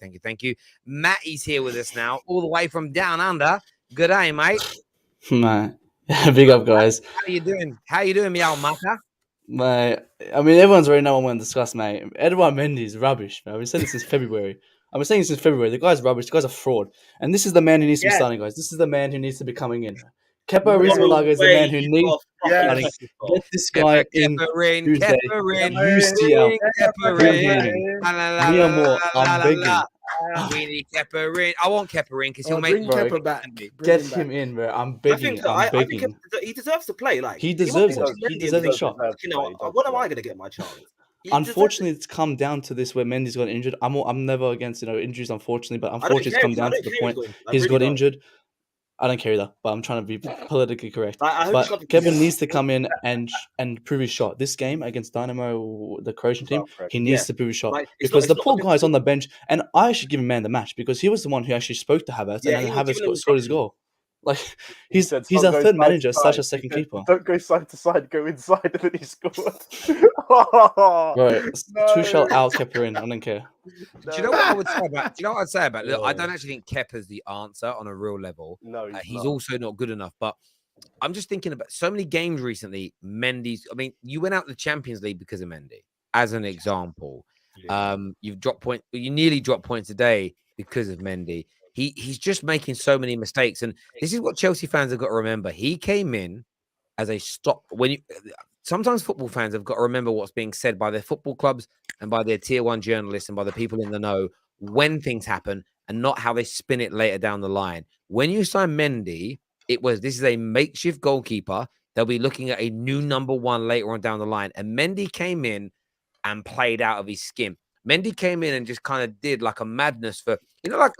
Matty's here with us now, all the way from down under. Good day, mate. Mate, big up, guys. How you doing? me old mucker? Mate, I mean, everyone's already know what I'm going to discuss, mate. Edouard Mendy is rubbish, man. I've been saying this since February. The guy's rubbish. The guy's a fraud. And this is the man who needs to be starting, guys. This is the man who needs to be coming in. Kepa Arrizabalaga is the man who needs starting. Get this guy in Tuesday. UCL. Mia Moore, I'm begging. We need Kepa in. I want Kepa in because he'll make bring more. Kepa back. Get him in, bro. I'm begging. I think begging. he deserves to play. Like He deserves might it. be He Mendy deserves a and shot. think, you know, when am I going to get my chance? He Unfortunately, it's come down to this where Mendy's got injured. I'm never against injuries, unfortunately, but unfortunately, it's come down to the point he's got injured. I don't care either, but I'm trying to be politically correct. But Kevin needs to come in and prove his shot. This game against Dynamo, the Croatian team, he needs to prove his shot because the poor guy's on the bench, and I should give him man the match because he was the one who actually spoke to Havertz, and then Havertz scored his goal. Like he's a third manager / a second keeper. Don't go side to side, go inside, and then he scored. Right, Tuchel out, Kepa in. I don't care. Do you know what I would say about? Do you know what I'd say about? Look, I don't actually think Kepa's the answer on a real level. No, he's also not good enough. But I'm just thinking about so many games recently. Mendy's. I mean, you went out the Champions League because of Mendy, as an example. You've dropped point. You nearly dropped points today because of Mendy. He's just making so many mistakes, and this is what Chelsea fans have got to remember. He came in as a stop. Sometimes football fans have got to remember what's being said by their football clubs and by their tier 1 journalists and by the people in the know when things happen, and not how they spin it later down the line. When you sign Mendy, this is a makeshift goalkeeper. They'll be looking at a new number 1 later on down the line, and Mendy came in and played out of his skin. Mendy came in and just kind of did like a madness for, like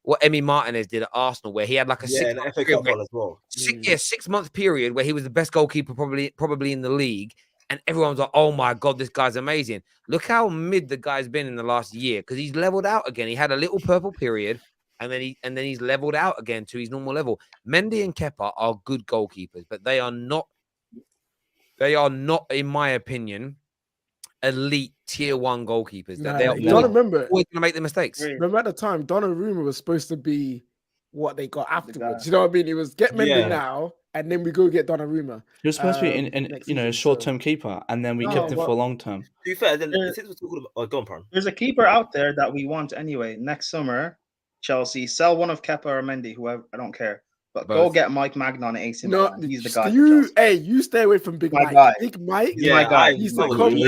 what Emi Martinez did at Arsenal, where he had like a 6-month period where he was the best goalkeeper probably in the league, and everyone's like, "Oh my god, this guy's amazing." Look how mid the guy's been in the last year because he's leveled out again. He had a little purple period, and then he's leveled out again to his normal level. Mendy and Kepa are good goalkeepers, but they are not, in my opinion, elite tier 1 goalkeepers. They're always going to make the mistakes. Remember at the time, Donnarumma was supposed to be what they got afterwards. You know what I mean? It was get Mendy now, and then we go get Donnarumma. He was supposed to be a short-term keeper, and then we kept him for long-term. To be fair, then since we're talking about, go on, Pran. There's a keeper out there that we want anyway. Next summer, Chelsea sell one of Kepa or Mendy, whoever. I don't care. But go get Mike Magnon at AC Milan. He's the guy. You stay away from Big Mike. Big Mike, he's my guy. He's the complete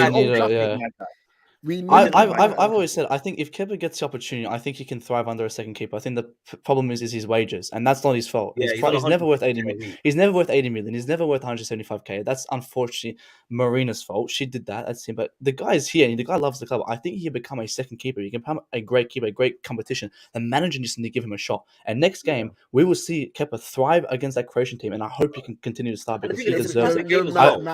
I've always said I think if Kepa gets the opportunity, I think he can thrive under a second keeper. I think the problem is his wages, and that's not his fault. He's never worth 80 million. He's never worth 80 million. He's never worth 175k. That's unfortunately Marina's fault. She did that. That's him. But the guy is here, and the guy loves the club. I think he can become a second keeper. He can become a great keeper, a great competition. The manager just needs to give him a shot. And next game, we will see Kepa thrive against that Croatian team, and I hope he can continue to start because he deserves it.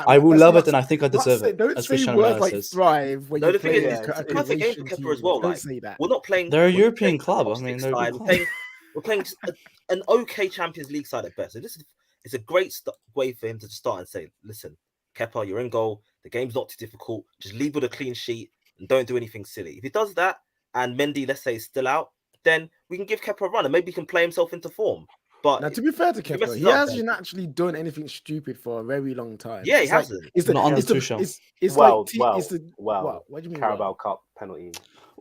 I will love it, and I think I deserve it. Don't say words like thrive when you play a game for Kepa as well. Like, we're not playing. They're a European club. I mean, we're playing an okay Champions League side at best. So it's a great way for him to start and say, "Listen, Kepa, you're in goal. The game's not too difficult. Just leave with a clean sheet and don't do anything silly." If he does that, and Mendy, let's say, is still out, then we can give Kepa a run and maybe he can play himself into form. But now, to be fair to Kepa, he hasn't actually done anything stupid for a very long time. Yeah, he hasn't. It's not under Tuchel. What do you mean? Carabao Cup penalty.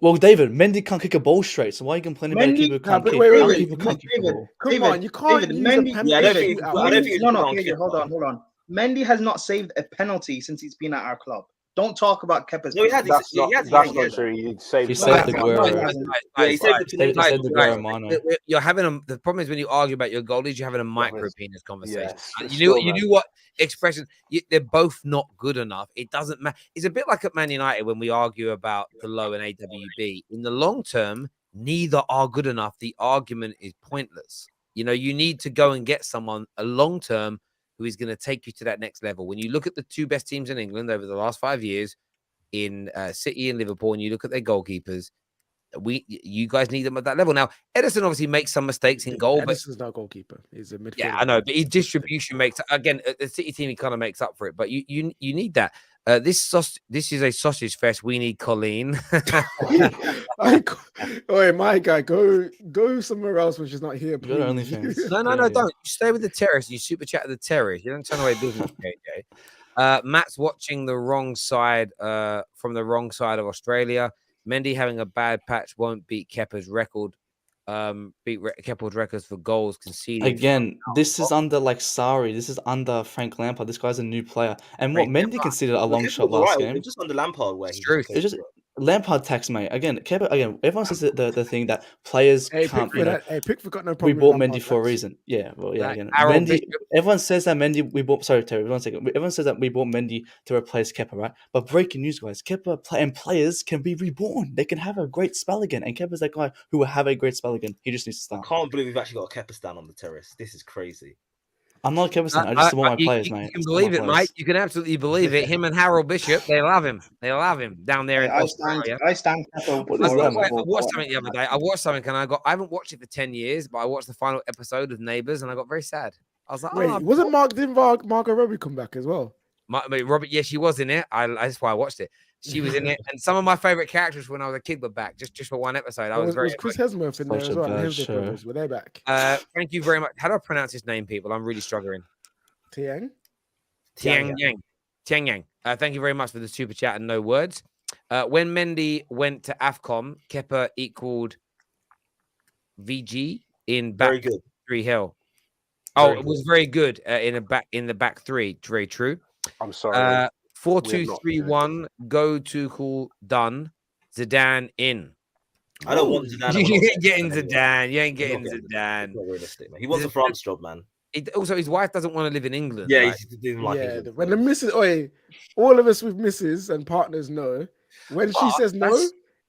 Well, David, Mendy can't kick a ball straight, so why are you complaining about a keeper who can't kick? wait, People can't kick the ball. Come on, you can't use a penalty. Yeah, I don't think. shootout. I don't think. No, KJ, hold on. Mendy has not saved a penalty since he's been at our club. Don't talk about Kepa's. No, he has. That's not true. He saved the Guerrero. Yeah, he saved the He penalty. saved the Guerrero Mano. You're having the problem is when you argue about your goalies, you're having a micro penis conversation. Yes, You knew what expression. They're both not good enough. It doesn't matter. It's a bit like at Man United when we argue about the low and AWB. In the long term, neither are good enough. The argument is pointless. You know, you need to go and get someone a long term who is going to take you to that next level. When you look at the two best teams in England over the last 5 years, in City and Liverpool, and you look at their goalkeepers, you guys need them at that level. Now, Edison obviously makes some mistakes in goal, Edison's not a goalkeeper. He's a midfielder. Yeah, I know, but his distribution makes again the City team. He kind of makes up for it, but you need that. This is a sausage fest. We need Colleen. Oi, my guy, go somewhere else which is not here. Go to Please. OnlyFans. No, don't. You stay with the terrace. You super chat with the terrace. You don't turn away business, KJ. Matt's watching the wrong side from the wrong side of Australia. Mendy having a bad patch won't beat Kepa's record. Kepa's records for goals conceded. Again, this is under like Sarri. This is under Frank Lampard. This guy's a new player. And what Mendy considered a long shot last game. Just under Lampard, where It's true. It's just Lampard tax, mate. Again, Kepa. Again, everyone says the thing that players can't. Pickford got no problem. We bought Mendy for a reason. Yeah, well, yeah. Again, Mendy. Everyone says that Mendy. We bought. Sorry, Terry. 1 second. Everyone says that we bought Mendy to replace Kepa, right? But breaking news, guys. Kepa and players can be reborn. They can have a great spell again. And Kepa's that guy who will have a great spell again. He just needs to start. I can't believe we've actually got a Kepa stand on the terrace. This is crazy. I'm not a Kepa stand. I just want my players, mate. You can believe it, mate. You can absolutely believe it. Him and Harold Bishop, they love him. They love him down there in Australia. I stand. I watched something the other day. I haven't watched it for 10 years, but I watched the final episode of Neighbours and I got very sad. I was like, wasn't Margot Robbie come back as well? Robert, yeah, she was in it. That's why I watched it. She was in it, and some of my favorite characters when I was a kid were back, just for one episode. Was Chris Hemsworth in there as well? Were they back? Thank you very much. How do I pronounce his name, people? I'm really struggling. Tiang Yang. Thank you very much for the super chat and no words. When Mendy went to AFCON, Kepa equaled VG in back three hill. It was very good in the back three. Very true. I'm sorry. 4-2-3-1. Go Tuchel done. Zidane in. I don't want Zidane. You ain't getting Zidane. You ain't getting Zidane. Not realistic, man. He wants a France job, man. Also, his wife doesn't want to live in England. Yeah, right? he didn't like England. When the missus, all of us with missus and partners know. When she says no,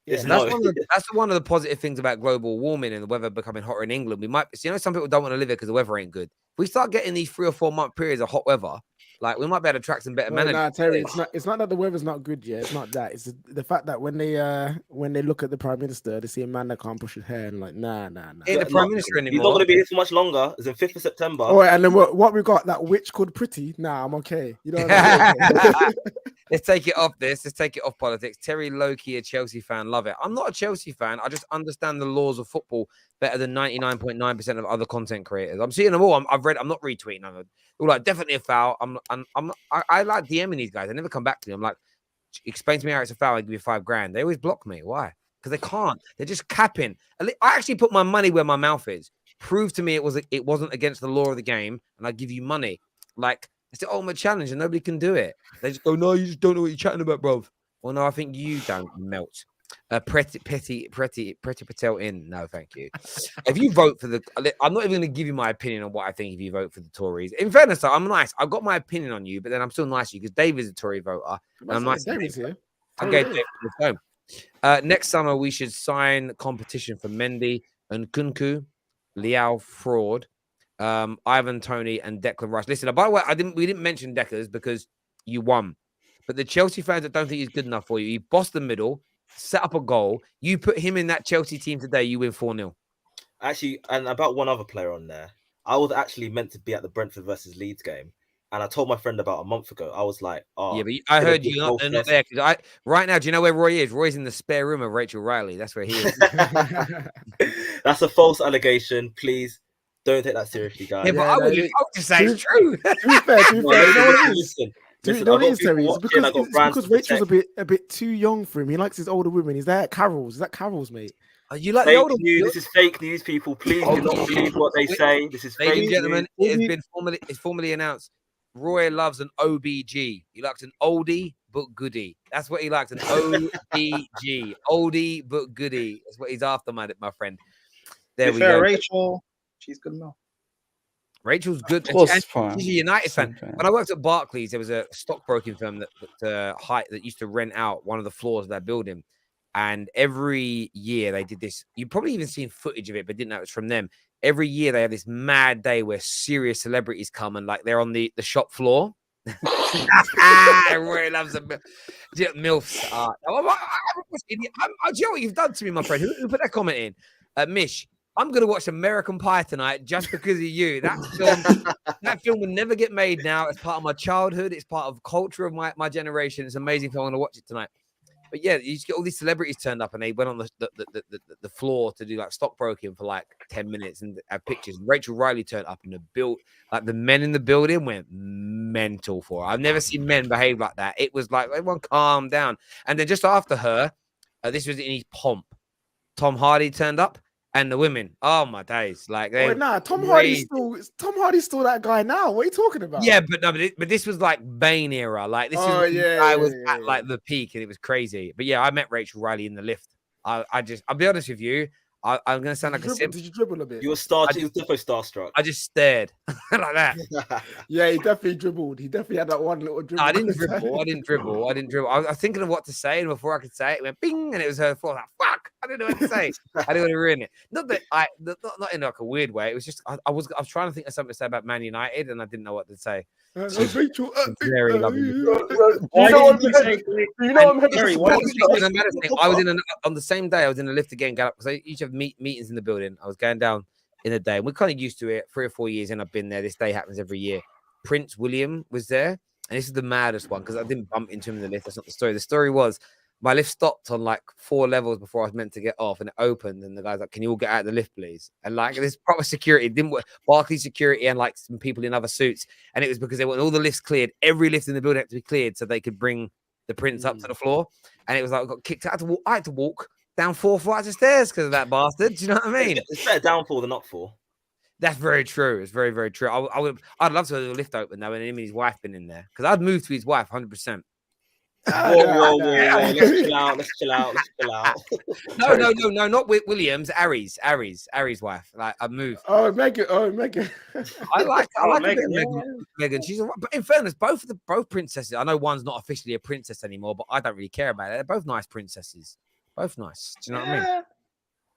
that's one of the positive things about global warming and the weather becoming hotter in England. We might, some people don't want to live here because the weather ain't good. If we start getting these 3 or 4 month periods of hot weather, like we might be able to attract some better managers. Nah, Terry, it's not that the weather's not good yet. It's not that. It's the fact that when they look at the Prime Minister, they see a man that can't push his hair and like, nah. Ain't the Prime Minister anymore. He's not going to be here for much longer. It's the 5th of September. Oh, and then what we got, that witch called Pretty. Nah, I'm okay. You know what I mean? Let's take it off this. Let's take it off politics. Terry Loki, a Chelsea fan, love it. I'm not a Chelsea fan. I just understand the laws of football better than 99.9% of other content creators. I'm seeing them all. I've read. I'm not retweeting them. They're like definitely a foul. I like DMing these guys. They never come back to me. I'm like, explain to me how it's a foul. I give you $5,000. They always block me. Why? Because they can't. They're just capping. I actually put my money where my mouth is. Prove to me it wasn't against the law of the game, and I give you money. Like. It's the ultimate challenge and nobody can do it. They just go, no, you just don't know what you're chatting about, bro. Well, no, I think you don't melt. Pretty Patel in. No, thank you. If you vote for I'm not even going to give you my opinion on what I think if you vote for the Tories. In fairness, though, I'm nice. I've got my opinion on you, but then I'm still nice to you because Dave is a Tory voter. And I'm nice. David's here. Okay, Dave, let's go. Next summer, we should sign competition for Mendy and Kunku, Liao Fraud, Ivan Toney and Declan Rice. Listen, by the way, we didn't mention Deckers because you won. But the Chelsea fans that don't think he's good enough for you, he bossed the middle, set up a goal. You put him in that Chelsea team today, you win 4-0. Actually, and about one other player on there, I was actually meant to be at the Brentford versus Leeds game. And I told my friend about a month ago, I was like, yeah, but I heard you're not there. Because right now, do you know where Roy is? Roy's in the spare room of Rachel Riley. That's where he is. That's a false allegation. Please. Don't take that seriously, guys. Yeah, but I would just say it's true. To be fair. Listen, Listen, know I've what it got is, Terry? people It's watching, I've got brands because to Rachel's protect. a bit too young for him. He likes his older women. Is that Carol's? Is that Carol's, mate? You like the Fake older? news. This is fake news, people. Please do not believe what they say. This is Ladies fake and gentlemen, news. it has been formally announced. Roy loves an OBG. He likes an oldie but goodie. That's what he likes, an OBG. Oldie but goodie. That's what he's after, my friend. There we go. Rachel, she's good enough. Rachel's good. Of course, And Prime. she's a United fan. Same When I worked at Barclays, there was a stockbroking firm that used to rent out one of the floors of that building. And every year they did this. You've probably even seen footage of it, but didn't know it was from them. Every year they have this mad day where serious celebrities come and like they're on the shop floor. Roy loves them. MILFs. Do you know what you've done to me, my friend? Who put that comment in? Mish, I'm going to watch American Pie tonight just because of you. That film will never get made now. It's part of my childhood. It's part of culture of my generation. It's amazing. I'm going to watch it tonight. But yeah, you just get all these celebrities turned up and they went on the floor to do like stockbroking for like 10 minutes and have pictures. Rachel Riley turned up and the men in the building went mental for her. I've never seen men behave like that. It was like everyone calm down. And then just after her, this was in his pomp. Tom Hardy turned up. And the women, oh my days! Like, Tom Hardy's still that guy now. What are you talking about? Yeah, but this was like Bane era. Like this was at like the peak, and it was crazy. But yeah, I met Rachel Riley in the lift. I'll be honest with you. I'm gonna sound like a simp. Did you dribble a bit? You were definitely starstruck. I just stared like that. Yeah, he definitely dribbled. He definitely had that one little dribble. No, I didn't dribble. I was thinking of what to say, and before I could say it, it went bing, and it was her fault. Like, fuck! I didn't know what to say. I didn't want to ruin it. Not that not in like a weird way. It was just I was trying to think of something to say about Man United, and I didn't know what to say. Rachel, very lovely. I was on the same day. I was in the lift again, because I used to have meetings in the building. I was going down in the day, and we're kind of used to it. 3 or 4 years in, I've been there. This day happens every year. Prince William was there, and this is the maddest one because I didn't bump into him in the lift. That's not the story. The story was my lift stopped on like 4 levels before I was meant to get off, and it opened, and the guy's like, "Can you all get out of the lift, please?" And like this proper security, it didn't work. Barclays security and like some people in other suits, and it was because they wanted all the lifts cleared. Every lift in the building had to be cleared so they could bring the prince up to the floor. And it was like I got kicked out. I had to walk down 4 flights of stairs because of that bastard. Do you know what I mean? It's better down 4 than not 4. That's very true. It's very, very true. I'd love to have the lift open though, and him and his wife been in there because I'd move to his wife 100%. Whoa. Let's chill out. No, not Williams. Aries' wife. Like I moved. Oh, Megan. I like Megan. She's all right. But in fairness, both princesses. I know one's not officially a princess anymore, but I don't really care about it. They're both nice princesses. Both nice. Do you know what I mean?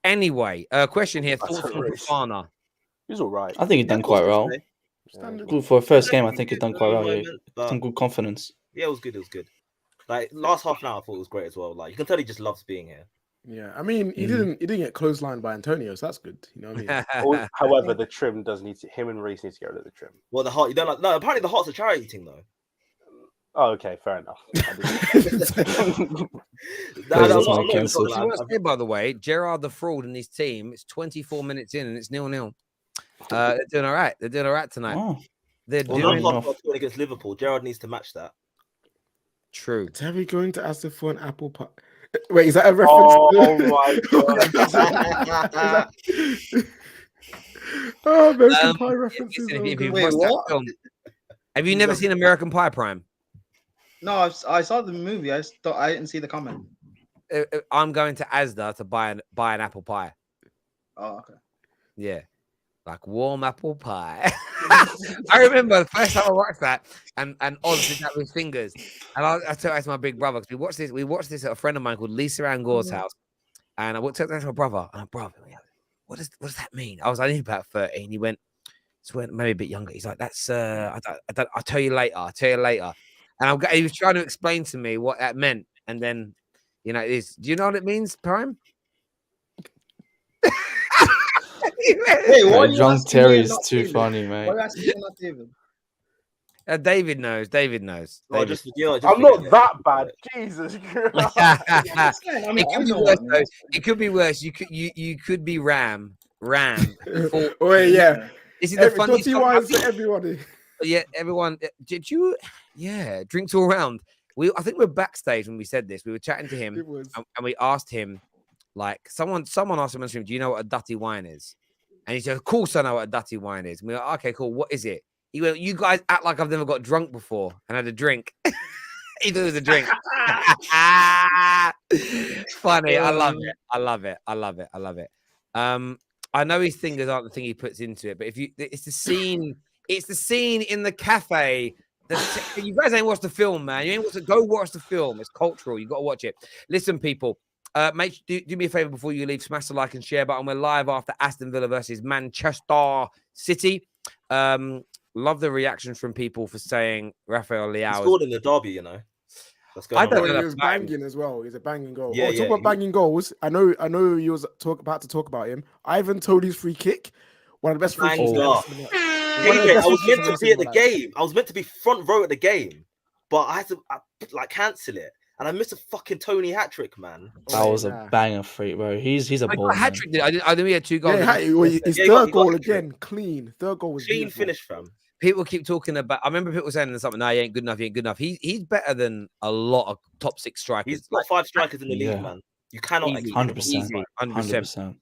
Anyway, question here. Thoughts from Fofana. He's all right. I think he's done quite well. Good for a first game. I think he's done quite well. Yeah. Some good confidence. Yeah, it was good. Like last half an hour, I thought it was great as well. Like you can tell he just loves being here. Yeah, I mean, he didn't get clotheslined by Antonio, so that's good. You know what I mean? However, the trim does need to. Him and Reece need to get rid of the trim. Well, the heart you don't like. No, apparently the heart's a charity thing though. Oh, okay, fair enough. By the way, Gerard the fraud and his team. It's 24 minutes in and it's 0-0. They're doing all right. They're doing all right tonight. Oh. They're doing against Liverpool. Gerard needs to match that. True. Terry going to ask for an apple pie. Wait, is that a reference? Oh my god! American Pie references. Wait, what? Have you never seen American Pie, Prime? No, I saw the movie. I didn't see the comment. I'm going to Asda to buy an apple pie. Oh, okay. Yeah. Like warm apple pie. I remember the first time I watched that, and Oz did that with fingers. And I took that to my big brother because we watched this at a friend of mine called Lisa Ann Gore's house. And I took that to my brother. And brother, what does that mean? I was only about 30, and he went, maybe a bit younger. He's like, that's I'll tell you later. And he was trying to explain to me what that meant. And then, do you know what it means, Prime? Hey, John Terry is too funny, mate. Why are you asking not David? David knows. David knows. Oh, David. I'm not that bad. Jesus Christ. It could be worse. You could be Ram. Oh yeah. This is the funniest to everybody. Yeah, everyone. Did you Yeah, drinks all around. I think we're backstage when we said this. We were chatting to him, It was. and we asked him, like, someone asked him on stream, "Do you know what a dirty wine is?" And he said, "Of course I know what a dirty wine is." And we were like, "Okay, cool. What is it?" He went, "You guys act like I've never got drunk before and had a drink." He thought it was a drink. Funny. I love it. I love it. I love it. I love it. I know his fingers aren't the thing he puts into it, but it's the scene. It's the scene in the cafe. You guys ain't watched the film, man. You ain't watched it. Go watch the film. It's cultural. You got to watch it. Listen, people. Do me a favor before you leave. Smash the like and share button. We're live after Aston Villa versus Manchester City. Love the reactions from people for saying Rafael Leao. He scored in the derby, you know. I don't know. He was banging as well. He's a banging goal. Yeah, talk about banging goals. I know you was about to talk about him. Ivan Toney's free kick. One of the best free kicks. I was meant to be at the game. I was meant to be front row at the game, but I had to cancel it. And I missed a fucking Tony hat trick, man. That was a banger free, bro. He's a ball. Hat trick. I think he had 2 goals. Yeah, his third goal again, clean. Third goal was clean finish, fam. People keep talking about. I remember people saying something. No, he ain't good enough. He ain't good enough. He's better than a lot of top 6 strikers. He's got 5 strikers in the league, man. You cannot. 100%.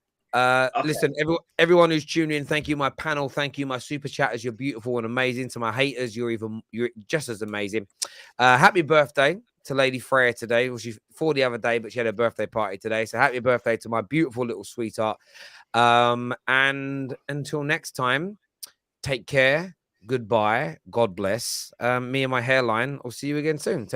Listen, everyone who's tuning in, thank you, my panel. Thank you, my super chatters. You're beautiful and amazing. To my haters, you're just as amazing. Happy birthday to Lady Freya today. Well, she's 40 the other day, but she had a birthday party today. So happy birthday to my beautiful little sweetheart. And until next time, take care. Goodbye. God bless. Me and my hairline. I'll see you again soon.